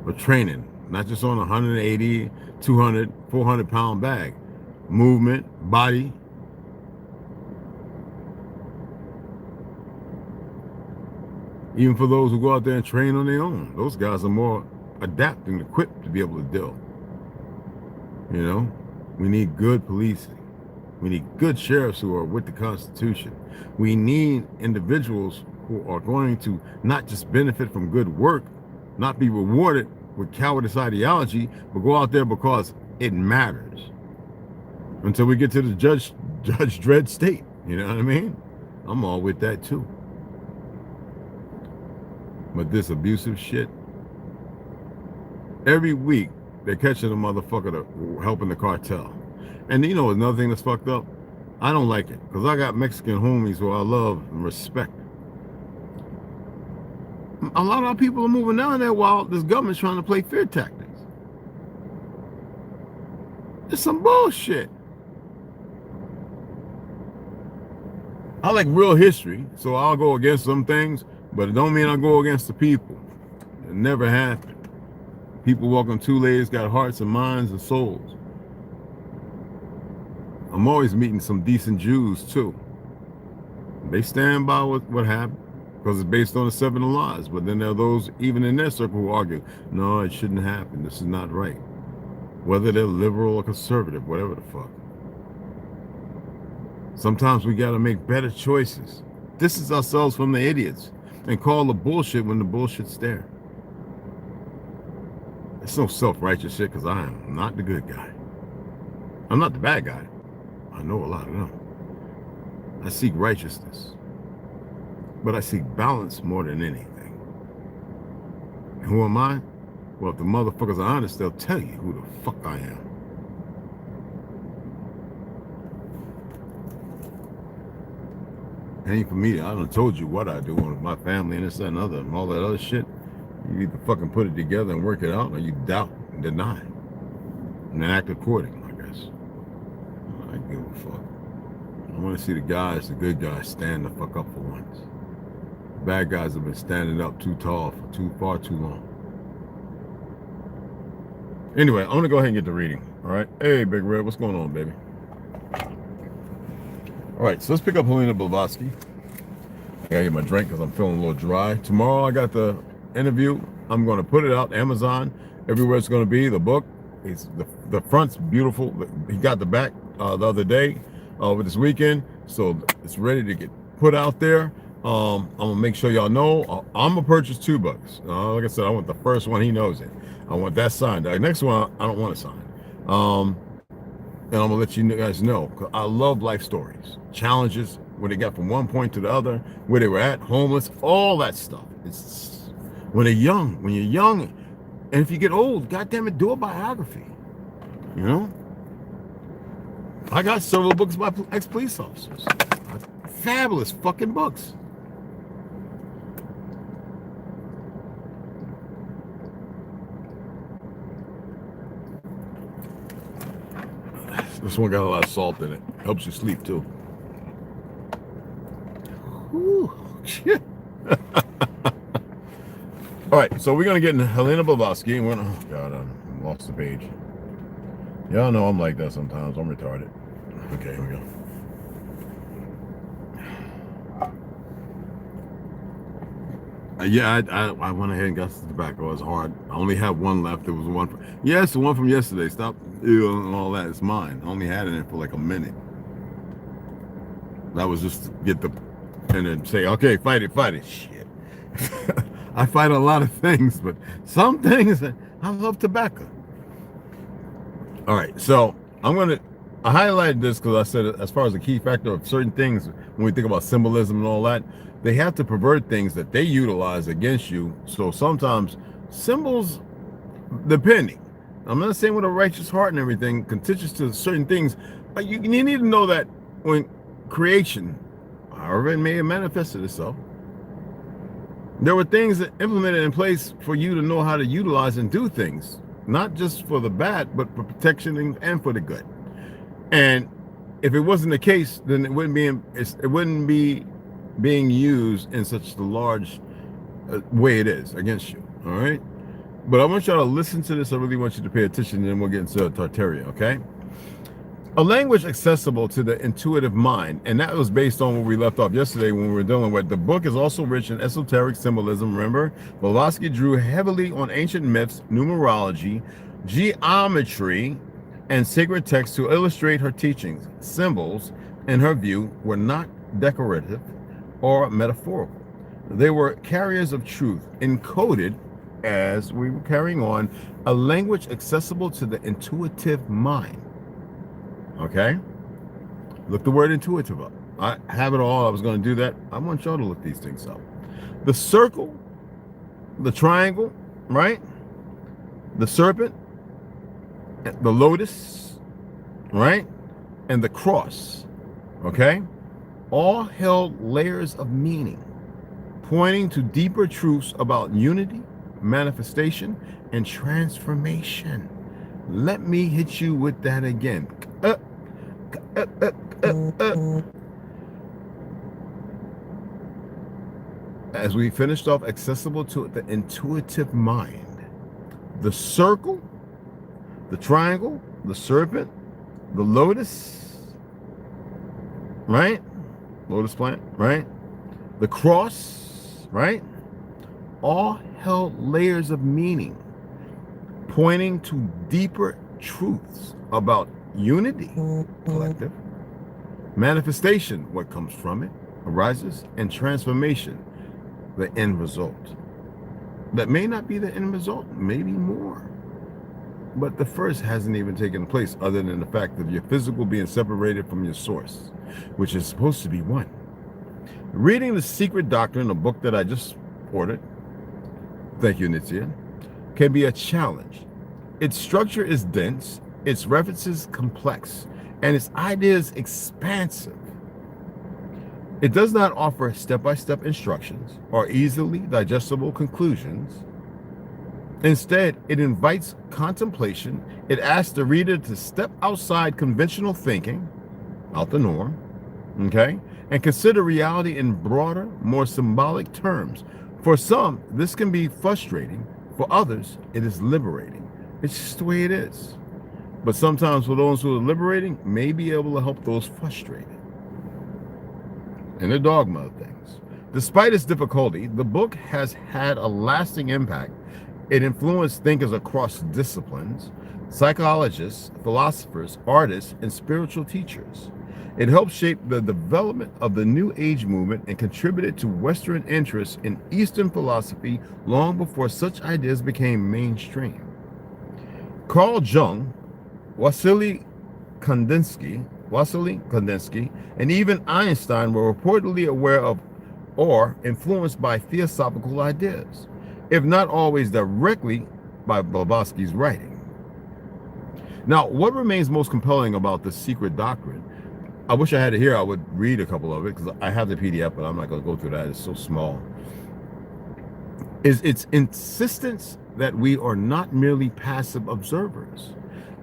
of training, not just on a 180, 200, 400 pound bag. Movement, body. Even for those who go out there and train on their own, those guys are more adept and equipped to be able to deal. You know, we need good policing. We need good sheriffs who are with the Constitution. We need individuals who are going to not just benefit from good work, not be rewarded with cowardice ideology, but go out there because it matters. Until we get to the Judge Dredd state, you know what I mean? I'm all with that too. But this abusive shit, every week they're catching a motherfucker to helping the cartel. And you know another thing that's fucked up? I don't like it because I got Mexican homies who I love and respect. A lot of our people are moving down there while this government's trying to play fear tactics. It's some bullshit. I like real history, so I'll go against some things, but it don't mean I go against the people. It never happened. People walking 2 legs got hearts and minds and souls. I'm always meeting some decent Jews too. They stand by what happened because it's based on the 7 laws. But then there are those even in their circle who argue, no, it shouldn't happen. This is not right. Whether they're liberal or conservative, whatever the fuck. Sometimes we got to make better choices. Distance ourselves from the idiots and call the bullshit when the bullshit's there. It's no self-righteous shit because I am not the good guy. I'm not the bad guy. I know a lot of them. I seek righteousness. But I seek balance more than anything. And who am I? Well, if the motherfuckers are honest, they'll tell you who the fuck I am. It ain't for me. I done told you what I do with my family and this, that, and other, and all that other shit. You either fucking put it together and work it out, or you doubt and deny and then act accordingly, I guess. I don't give a fuck. I want to see the guys, the good guys, stand the fuck up for once. The bad guys have been standing up too tall for far too long. Anyway, I'm gonna go ahead and get the reading. All right. Hey, Big Red, what's going on, baby? All right, so let's pick up Helena Blavatsky. I gotta get my drink because I'm feeling a little dry. Tomorrow I got the interview. I'm gonna put it out Amazon, everywhere it's gonna be. The book, it's the front's beautiful. He got the back the other day over this weekend, so it's ready to get put out there. I'm gonna make sure y'all know. I'm gonna purchase 2 books. Like I said, I want the first one. He knows it. I want that signed. The next one I don't want to sign. And I'm gonna let you guys know, because I love life stories, challenges, where they got from one point to the other, where they were at, homeless, all that stuff. It's when they're young, and if you get old, goddamn it, do a biography. You know, I got several books by ex-police officers, fabulous fucking books. This one got a lot of salt in it. Helps you sleep too. Ooh, shit. All right, so we're gonna get into Helena Blavatsky. And oh God, I lost the page. Y'all know I'm like that sometimes. I'm retarded. Okay, here we go. Yeah, I went ahead and got the tobacco. It was hard. I only have one left. There was one. Yes, the one from yesterday. Stop and all that. It's mine. I only had it in for like a minute. That was just to get the and then say, okay, fight it. Shit. I fight a lot of things, but some things I love tobacco. All right, so I highlighted this because I said as far as the key factor of certain things when we think about symbolism and all that. They have to pervert things that they utilize against you. So sometimes symbols, depending. I'm not saying with a righteous heart and everything, contentious to certain things, but you need to know that when creation, however it may have manifested itself, there were things that implemented in place for you to know how to utilize and do things, not just for the bad, but for protection and for the good. And if it wasn't the case, then it wouldn't be being used in such a large way it is against you. All right, but I want y'all to listen to this. I really want you to pay attention, and then we'll get into Tartaria. Okay, a language accessible to the intuitive mind, and that was based on what we left off yesterday when we were dealing with. The book is also rich in esoteric symbolism. Remember, Blavatsky drew heavily on ancient myths, numerology, geometry, and sacred texts to illustrate her teachings. Symbols, in her view, were not decorative or metaphorical. They were carriers of truth, encoded, as we were carrying on, a language accessible to the intuitive mind. Okay? Look the word intuitive up. I have it all. I was going to do that. I want y'all to look these things up. The circle, the triangle, right? The serpent, the lotus, right? And the cross, okay? All held layers of meaning, pointing to deeper truths about unity, manifestation, and transformation. Let me hit you with that again. As we finished off, accessible to the intuitive mind. The circle, the triangle, the serpent, the lotus, right? Lotus plant, right? The cross, right? All held layers of meaning, pointing to deeper truths about unity, collective, manifestation, what comes from it, arises, and transformation, the end result. That may not be the end result, maybe more. But the first hasn't even taken place, other than the fact of your physical being separated from your source, which is supposed to be one. Reading The Secret Doctrine, a book that I just ordered, thank you, Nitzia, can be a challenge. Its structure is dense, its references complex, and its ideas expansive. It does not offer step-by-step instructions or easily digestible conclusions. Instead, it invites contemplation. It asks the reader to step outside conventional thinking, out the norm, okay, and consider reality in broader, more symbolic terms. For some, this can be frustrating. For others, it is liberating. It's just the way it is. But sometimes for those who are liberating, may be able to help those frustrated. And the dogma of things. Despite its difficulty, the book has had a lasting impact. It influenced thinkers across disciplines, psychologists, philosophers, artists, and spiritual teachers. It helped shape the development of the New Age movement and contributed to Western interests in Eastern philosophy long before such ideas became mainstream. Carl Jung, Wassily Kandinsky, and even Einstein were reportedly aware of or influenced by theosophical ideas, if not always directly by Blavatsky's writing. Now, what remains most compelling about the secret doctrine, I wish I had it here, I would read a couple of it because I have the PDF, but I'm not going to go through that, it's so small, is its insistence that we are not merely passive observers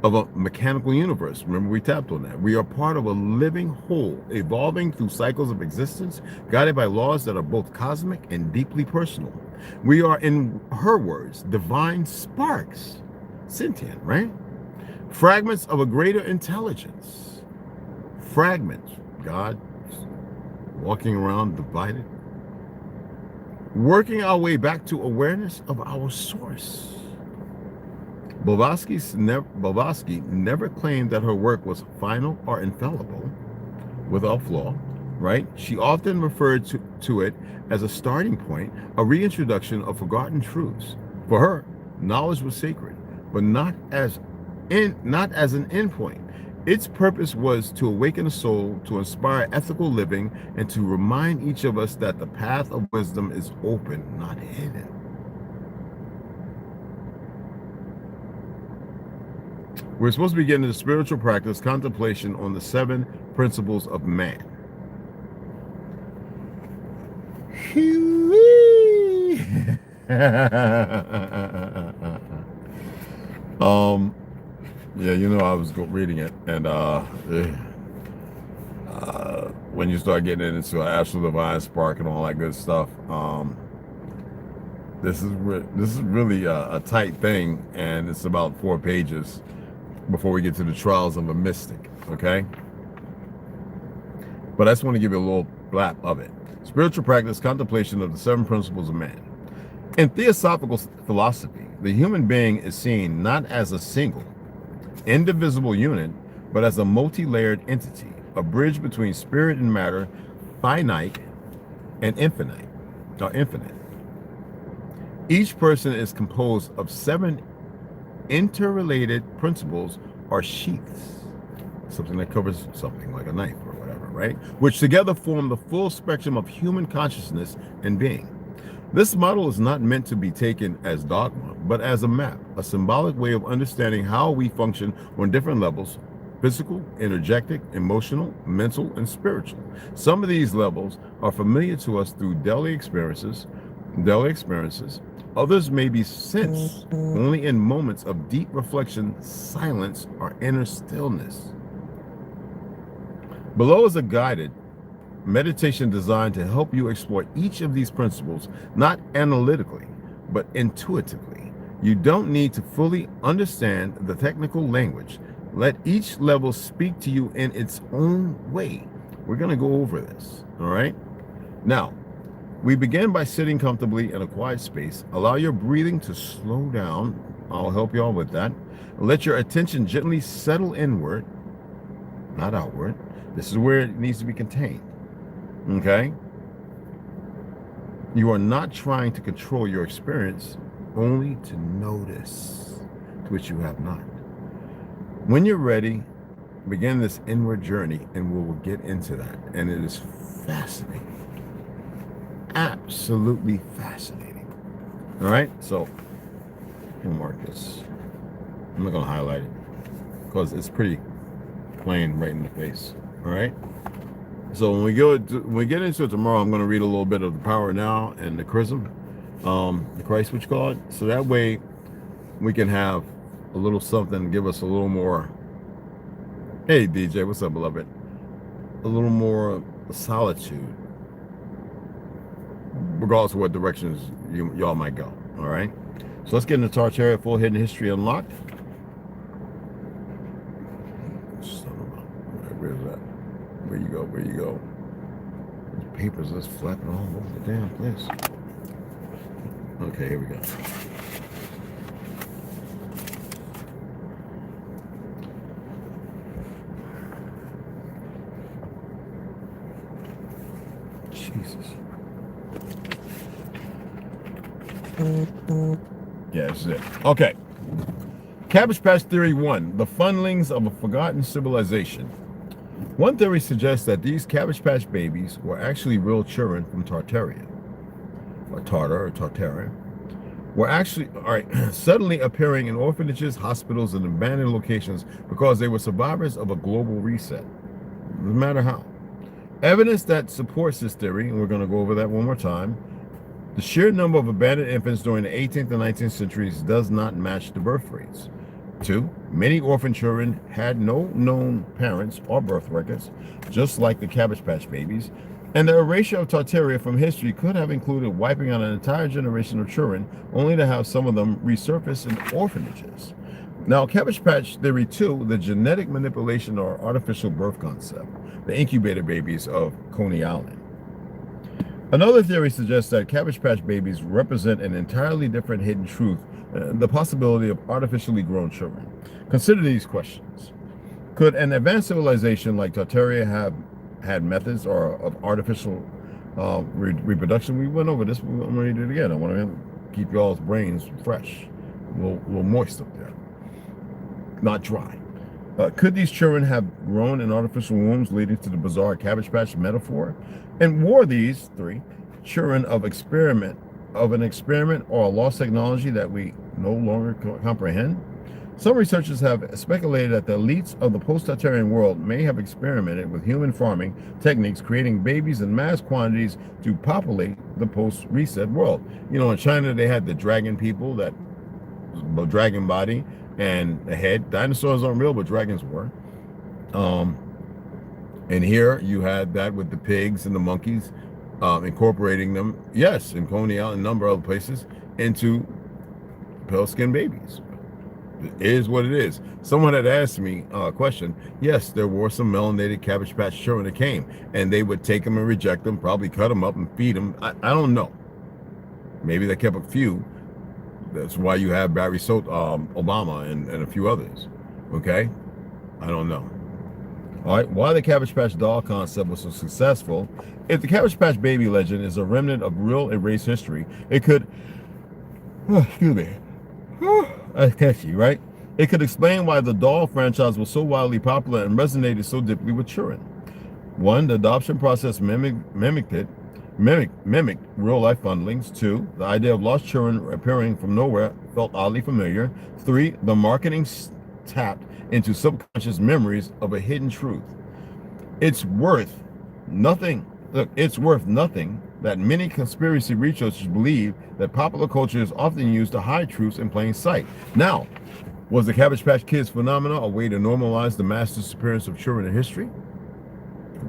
of a mechanical universe. Remember, we tapped on that. We are part of a living whole, evolving through cycles of existence, guided by laws that are both cosmic and deeply personal. We are, in her words, divine sparks, sentient, right? Fragments of a greater intelligence. Fragments, God walking around divided, working our way back to awareness of our source. Blavatsky never claimed that her work was final or infallible, without flaw, right? She often referred to it as a starting point, a reintroduction of forgotten truths. For her, knowledge was sacred, but not as an endpoint. Its purpose was to awaken the soul, to inspire ethical living, and to remind each of us that the path of wisdom is open, not hidden. We're supposed to be getting into spiritual practice, contemplation on the 7 principles of man. Yeah, you know, I was reading it, and when you start getting into an actual divine spark and all that good stuff, this is really a tight thing, and it's about 4 pages before we get to the trials of a mystic, okay? But I just want to give you a little blap of it. Spiritual practice, contemplation of the 7 principles of man. In theosophical philosophy, the human being is seen not as a single, indivisible unit, but as a multi-layered entity, a bridge between spirit and matter, finite and infinite. Each person is composed of 7 interrelated principles or sheaths, something that covers something like a knife or whatever, right? Which together form the full spectrum of human consciousness and being. This model is not meant to be taken as dogma, but as a map, a symbolic way of understanding how we function on different levels: physical, energetic, emotional, mental, and spiritual. Some of these levels are familiar to us through daily experiences. Others may be sensed only in moments of deep reflection, silence, or inner stillness. Below is a guided meditation designed to help you explore each of these principles, not analytically, but intuitively. You don't need to fully understand the technical language. Let each level speak to you in its own way. We're going to go over this, all right? Now, we begin by sitting comfortably in a quiet space. Allow your breathing to slow down. I'll help you all with that. Let your attention gently settle inward, not outward. This is where it needs to be contained, okay? You are not trying to control your experience, only to notice, which you have not. When you're ready, begin this inward journey, and we will get into that. And it is fascinating. Absolutely fascinating. All right, so we'll mark this. I'm not going to highlight it because it's pretty plain right in the face. All right, So when we get into it tomorrow, I'm going to read a little bit of the Power Now and the Chrism, the Christ, what you call it. So that way we can have a little something, give us a little more. Hey DJ, what's up, beloved? A little more solitude, regardless of what directions y'all might go. All right. So let's get into TRU Full Hidden History Unlocked. Where's that? Where you go? Where you go? These papers just flapping all over the damn place. Okay, here we go. Jesus. Yeah, this is it. Okay. Cabbage Patch Theory 1, the fundlings of a forgotten civilization. One theory suggests that these Cabbage Patch babies were actually real children from Tartaria, or Tartaria, were actually suddenly appearing in orphanages, hospitals, and abandoned locations because they were survivors of a global reset. No matter how. Evidence that supports this theory, and we're going to go over that one more time, the sheer number of abandoned infants during the 18th and 19th centuries does not match the birth rates. 2, many orphan children had no known parents or birth records, just like the Cabbage Patch babies, and the erasure of Tartaria from history could have included wiping out an entire generation of children, only to have some of them resurface in orphanages. Now, Cabbage Patch Theory 2, the genetic manipulation or artificial birth concept, the incubator babies of Coney Island. Another theory suggests that Cabbage Patch babies represent an entirely different hidden truth, the possibility of artificially grown children. Consider these questions. Could an advanced civilization like Tartaria have had methods of artificial reproduction? We went over this, I'm going to read it again. I want to keep y'all's brains fresh, a little moist up there, not dry. Could these children have grown in artificial wombs, leading to the bizarre Cabbage Patch metaphor? And were these 3 children of an experiment or a lost technology that we no longer comprehend? Some researchers have speculated that the elites of the post-Tartarian world may have experimented with human farming techniques, creating babies in mass quantities to populate the post-reset world. You know, in China, they had the dragon people, that dragon body and the head. Dinosaurs aren't real, but dragons were. And here you had that with the pigs and the monkeys, incorporating them, yes, in Coney Island, a number of other places, into pale skinned babies. It is what it is. Someone had asked me a question. Yes, there were some melanated Cabbage Patch children that came, and they would take them and reject them, probably cut them up and feed them. I don't know. Maybe they kept a few. That's why you have Barry Obama and a few others. Okay? I don't know. All right, why the Cabbage Patch doll concept was so successful? If the Cabbage Patch baby legend is a remnant of real erased history, it could, excuse me, that's catchy, right? It could explain why the doll franchise was so wildly popular and resonated so deeply with children. 1, the adoption process mimicked real life fundlings. 2, the idea of lost children appearing from nowhere felt oddly familiar. 3, the marketing tapped into subconscious memories of a hidden truth. It's worth nothing. Look, it's worth nothing that many conspiracy researchers believe that popular culture is often used to hide truths in plain sight. Now, was the Cabbage Patch Kids phenomena a way to normalize the mass disappearance of children in history?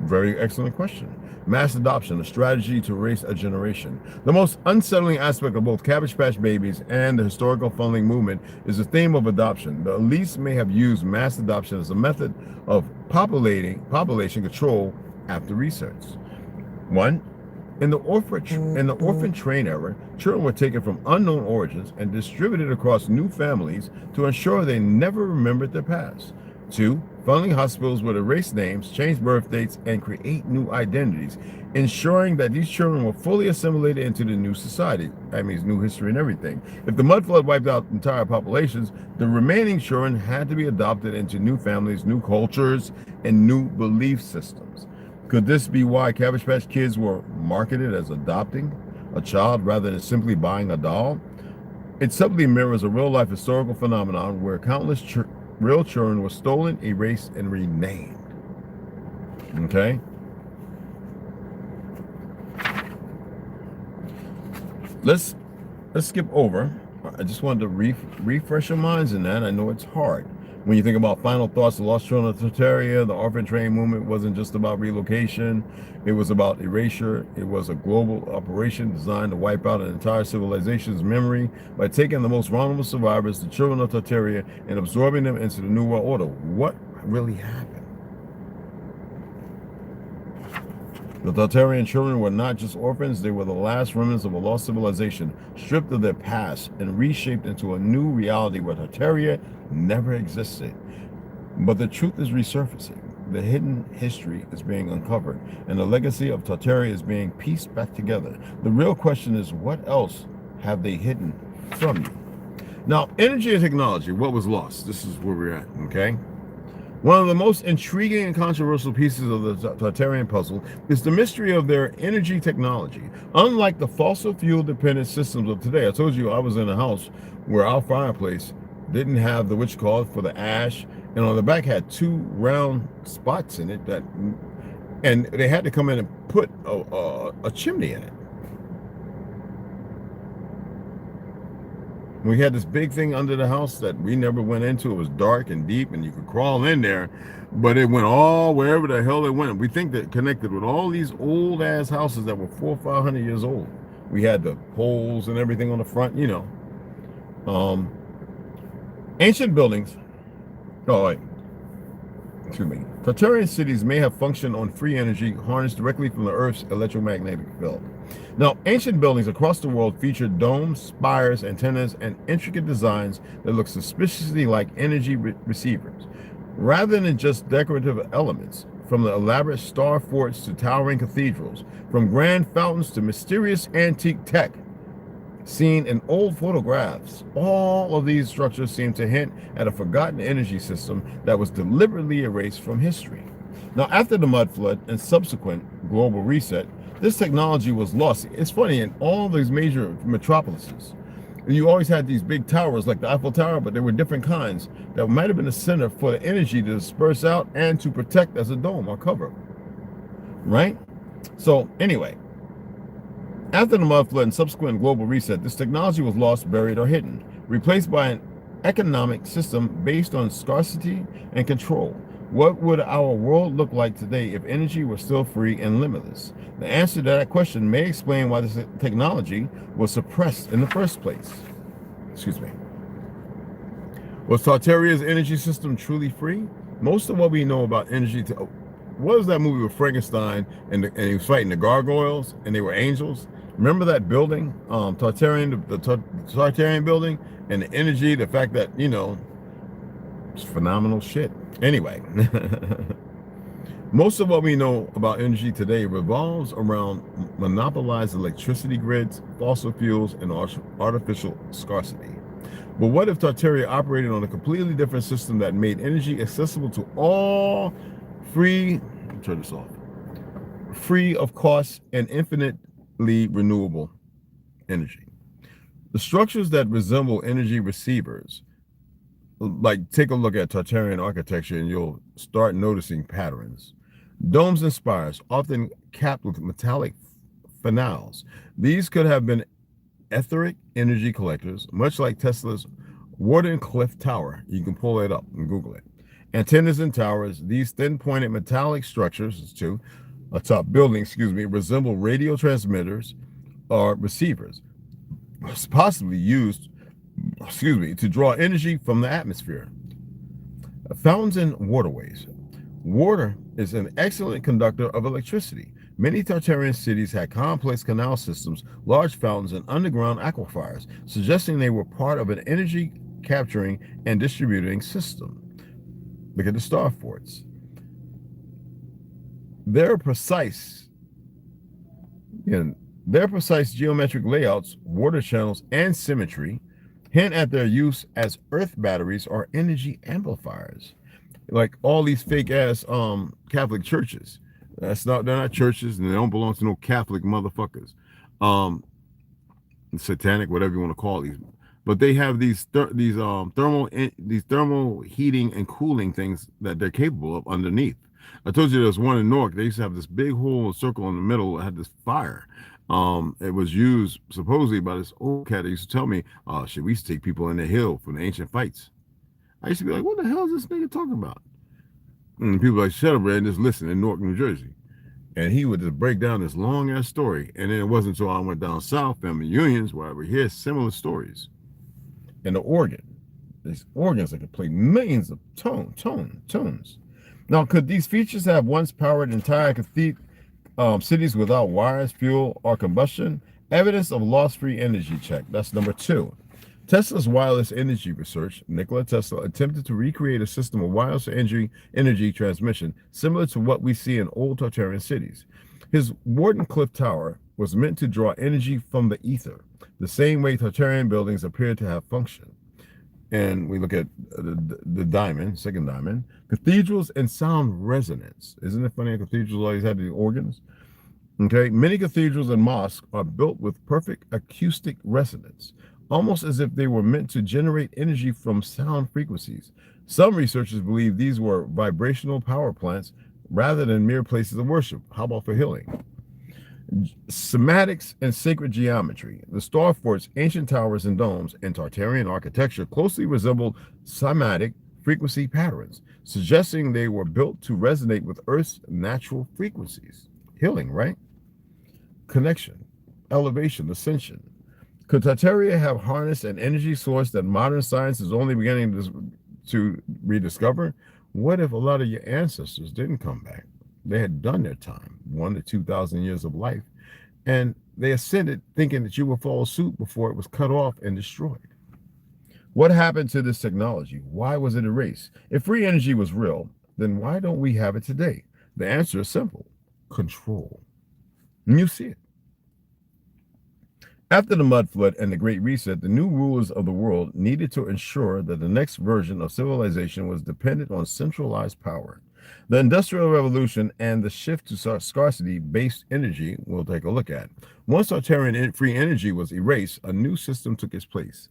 Very excellent question. Mass adoption, a strategy to erase a generation. The most unsettling aspect of both Cabbage Patch babies and the historical funding movement is the theme of adoption. The elites may have used mass adoption as a method of population control after research. 1, in the orphan train era, children were taken from unknown origins and distributed across new families to ensure they never remembered their past. 2, funding hospitals would erase names, change birth dates, and create new identities, ensuring that these children were fully assimilated into the new society. That means new history and everything. If the mud flood wiped out entire populations, the remaining children had to be adopted into new families, new cultures, and new belief systems. Could this be why Cabbage Patch Kids were marketed as adopting a child rather than simply buying a doll? It subtly mirrors a real-life historical phenomenon where countless real children were stolen, erased, and renamed. Okay? let's skip over. I just wanted to refresh your minds in that. I know it's hard. When you think about final thoughts, the lost children of Tartaria, the orphan train movement wasn't just about relocation. It was about erasure. It was a global operation designed to wipe out an entire civilization's memory by taking the most vulnerable survivors, the children of Tartaria, and absorbing them into the New World Order. What really happened? The Tartarian children were not just orphans, they were the last remnants of a lost civilization, stripped of their past and reshaped into a new reality where Tartaria never existed. But the truth is resurfacing. The hidden history is being uncovered, and the legacy of Tartaria is being pieced back together. The real question is, what else have they hidden from you? Now, energy and technology, what was lost? This is where we're at, okay? One of the most intriguing and controversial pieces of the Tartarian puzzle is the mystery of their energy technology. Unlike the fossil fuel dependent systems of today, I told you I was in a house where our fireplace didn't have the what you call it for the ash, and on the back had 2 round spots in it that, and they had to come in and put a chimney in it. We had this big thing under the house that we never went into. It was dark and deep and you could crawl in there, but it went all wherever the hell it went. We think that it connected with all these old ass houses that were 400 or 500 years old. We had the poles and everything on the front, you know. Ancient buildings. Oh, wait. Excuse me. Tartarian cities may have functioned on free energy harnessed directly from the Earth's electromagnetic field. Now, ancient buildings across the world featured domes, spires, antennas, and intricate designs that look suspiciously like energy receivers. Rather than just decorative elements, from the elaborate star forts to towering cathedrals, from grand fountains to mysterious antique tech seen in old photographs, all of these structures seem to hint at a forgotten energy system that was deliberately erased from history. Now, after the mud flood and subsequent global reset, this technology was lost. It's funny, in all these major metropolises, you always had these big towers like the Eiffel Tower, but there were different kinds that might have been a center for the energy to disperse out and to protect as a dome or cover, right? So anyway, after the mud flood and subsequent global reset, this technology was lost, buried, or hidden, replaced by an economic system based on scarcity and control. What would our world look like today if energy were still free and limitless? The answer to that question may explain why this technology was suppressed in the first place. Excuse me. Was Tartaria's energy system truly free? Most of what we know about energy, what was that movie with Frankenstein and he was fighting the gargoyles and they were angels? Remember that building, Tartarian, the Tartarian building, and the energy, the fact that, you know, it's phenomenal shit. Anyway, most of what we know about energy today revolves around monopolized electricity grids, fossil fuels, and artificial scarcity. But what if Tartaria operated on a completely different system that made energy accessible to all, free, turn this off, free of cost and infinitely renewable energy? The structures that resemble energy receivers, like take a look at Tartarian architecture and you'll start noticing patterns. Domes and spires, often capped with metallic fanals. These could have been etheric energy collectors, much like Tesla's Wardenclyffe Tower. You can pull it up and Google it. Antennas and towers, these thin-pointed metallic structures, too, atop buildings, resemble radio transmitters or receivers, possibly used to draw energy from the atmosphere. Fountains and waterways. Water is an excellent conductor of electricity. Many Tartarian cities had complex canal systems, large fountains, and underground aquifers, suggesting they were part of an energy capturing and distributing system. Look at the star forts. Their precise geometric layouts, water channels, and symmetry hint at their use as earth batteries or energy amplifiers. Like all these fake ass Catholic churches. They're not churches and they don't belong to no Catholic motherfuckers. Satanic, whatever you want to call these. But they have these thermal heating and cooling things that they're capable of underneath. I told you there was one in Newark. They used to have this big hole circle in the middle that had this fire. It was used supposedly by this old cat that used to tell me, shit, we used to take people in the hill from the ancient fights. I used to be like, what the hell is this nigga talking about? And people were like, shut up, man, just listen, in Newark, New Jersey. And he would just break down this long ass story. And then it wasn't until I went down south, family unions, where I would hear similar stories. And the organ, these organs that could play millions of tones. Now, could these features have once powered entire cities without wires, fuel, or combustion? Evidence of loss-free energy check. That's number 2. Tesla's wireless energy research. Nikola Tesla attempted to recreate a system of wireless energy transmission similar to what we see in old Tartarian cities. His Wardenclyffe Tower was meant to draw energy from the ether, the same way Tartarian buildings appear to have function. And we look at the diamond, second diamond, cathedrals and sound resonance. Isn't it funny how cathedrals always had the organs? Okay, many cathedrals and mosques are built with perfect acoustic resonance, almost as if they were meant to generate energy from sound frequencies. Some researchers believe these were vibrational power plants rather than mere places of worship. How about for healing? Sematics and sacred geometry. The star forts, ancient towers and domes, and Tartarian architecture closely resembled Sematic frequency patterns, suggesting they were built to resonate with Earth's natural frequencies. Healing, right? Connection, elevation, ascension. Could Tartaria have harnessed an energy source that modern science is only beginning to rediscover? What if a lot of your ancestors didn't come back? They had done their time, 1,000 to 2,000 years of life, and they ascended thinking that you would follow suit before it was cut off and destroyed. What happened to this technology? Why was it erased? If free energy was real, then why don't we have it today? The answer is simple: control. And you see it. After the mud flood and the Great Reset, the new rulers of the world needed to ensure that the next version of civilization was dependent on centralized power. The Industrial Revolution and the shift to scarcity-based energy we'll take a look at. Once Tartarian free energy was erased, a new system took its place.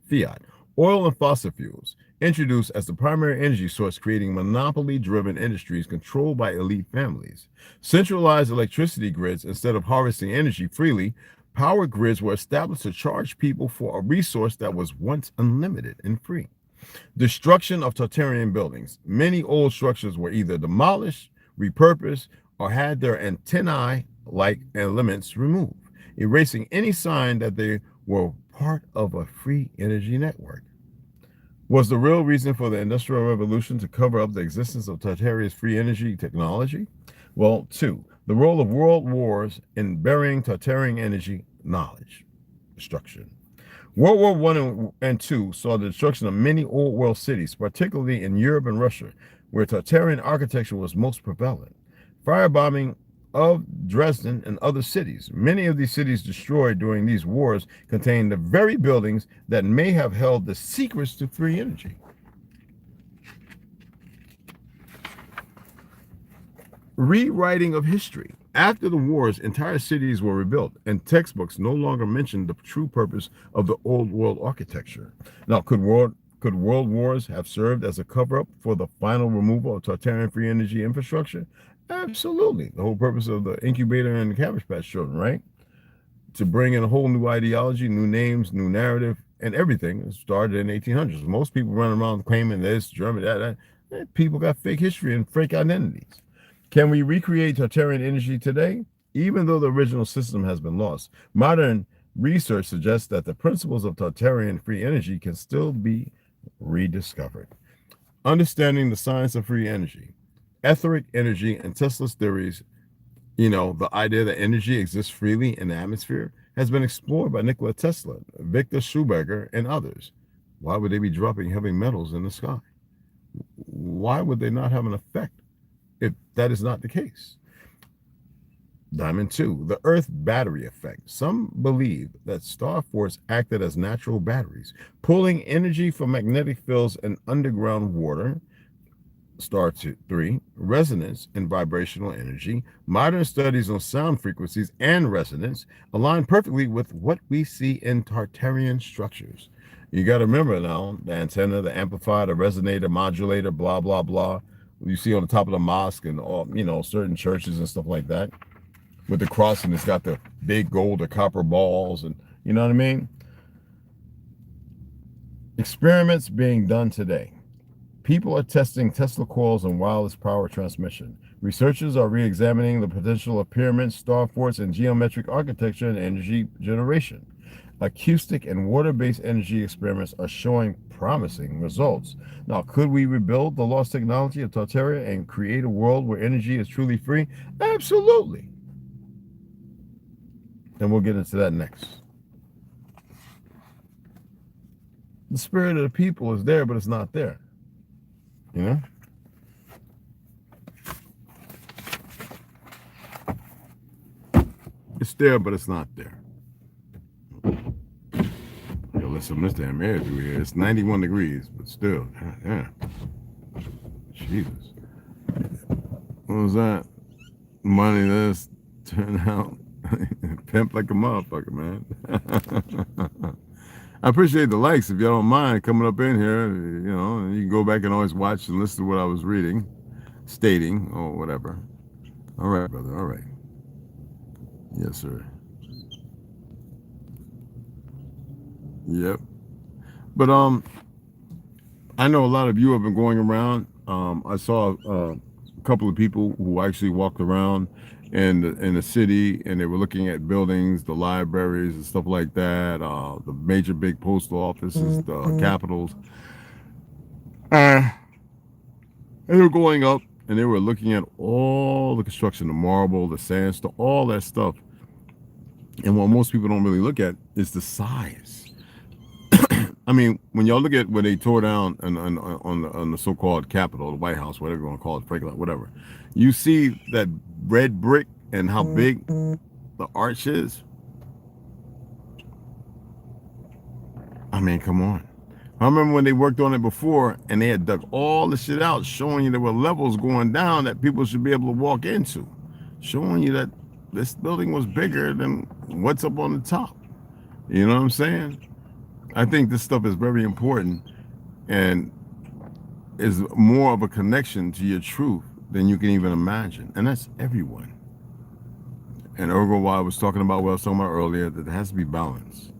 Fiat. Oil and fossil fuels, introduced as the primary energy source, creating monopoly-driven industries controlled by elite families. Centralized electricity grids, instead of harvesting energy freely, power grids were established to charge people for a resource that was once unlimited and free. Destruction of Tartarian buildings. Many old structures were either demolished, repurposed, or had their antennae-like elements removed, erasing any sign that they were part of a free energy network. Was the real reason for the Industrial Revolution to cover up the existence of Tartaria's free energy technology? Well, 2. The role of world wars in burying Tartarian energy knowledge. Destruction. World War I and II saw the destruction of many old world cities, particularly in Europe and Russia, where Tartarian architecture was most prevalent. Firebombing of Dresden and other cities. Many of these cities destroyed during these wars contained the very buildings that may have held the secrets to free energy. Rewriting of history. After the wars, entire cities were rebuilt, and textbooks no longer mentioned the true purpose of the old world architecture. Now, could world wars have served as a cover-up for the final removal of Tartarian free energy infrastructure? Absolutely. The whole purpose of the incubator and the Cabbage Patch children, right? To bring in a whole new ideology, new names, new narrative, and everything. It started in the 1800s. Most people running around claiming this, German, that. People got fake history and fake identities. Can we recreate Tartarian energy today? Even though the original system has been lost, modern research suggests that the principles of Tartarian free energy can still be rediscovered. Understanding the science of free energy, etheric energy, and Tesla's theories, the idea that energy exists freely in the atmosphere, has been explored by Nikola Tesla, Victor Schauberger, and others. Why would they be dropping heavy metals in the sky? Why would they not have an effect if that is not the case? Diamond 2, the Earth battery effect. Some believe that star forts acted as natural batteries, pulling energy from magnetic fields and underground water. Star 3, resonance and vibrational energy. Modern studies on sound frequencies and resonance align perfectly with what we see in Tartarian structures. You got to remember now, the antenna, the amplifier, the resonator, modulator, blah, blah, blah. You see on the top of the mosque and all, certain churches and stuff like that. with the cross, and it's got the big gold or copper balls, and you know what I mean? Experiments being done today. People are testing Tesla coils and wireless power transmission. Researchers are re-examining the potential of pyramids, star forts, and geometric architecture and energy generation. Acoustic and water-based energy experiments are showing promising results. Now, could we rebuild the lost technology of Tartaria and create a world where energy is truly free? Absolutely. And we'll get into that next. The spirit of the people is there, but it's not there. You know? It's there, but it's not there. Yo, listen, this damn air through here. It's 91 degrees, but still, yeah. Jesus. What was that? Money this turn out pimp like a motherfucker, man. I appreciate the likes. If y'all don't mind coming up in here, you know, you can go back and always watch and listen to what I was reading, stating, or whatever. All right, brother. All right. Yes, sir. Yep. But I know a lot of you have been going around. I saw a couple of people who actually walked around in the city, and they were looking at buildings, the libraries and stuff like that, the major big postal offices, the capitals. They were going up and they were looking at all the construction, the marble, the sandstone, all that stuff. And what most people don't really look at is the size. I mean, when y'all look at what they tore down on the so-called Capitol, the White House, whatever you want to call it, Franklin, whatever, you see that red brick and how big the arch is. I mean, come on. I remember when they worked on it before, and they had dug all the shit out, showing you there were levels going down that people should be able to walk into, showing you that this building was bigger than what's up on the top. You know what I'm saying? I think this stuff is very important and is more of a connection to your truth than you can even imagine. And that's everyone. And ergo, while I was talking about what I was talking about earlier, that there has to be balance.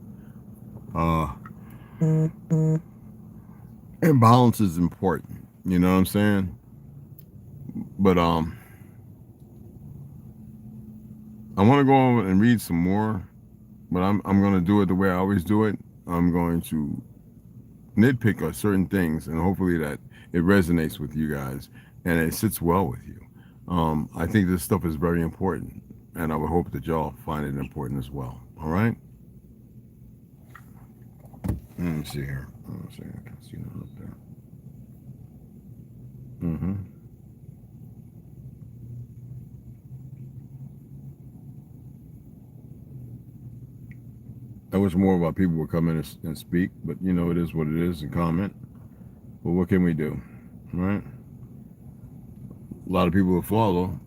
And balance is important. You know what I'm saying? But I want to go over and read some more, but I'm going to do it the way I always do it. I'm going to nitpick on certain things, and hopefully that it resonates with you guys and it sits well with you. I think this stuff is very important, and I would hope that y'all find it important as well. All right? Let me see here. Let me see. I can see that up there. I wish more of our people would come in and speak, but you know, it is what it is, and comment. But what can we do, right? A lot of people will follow.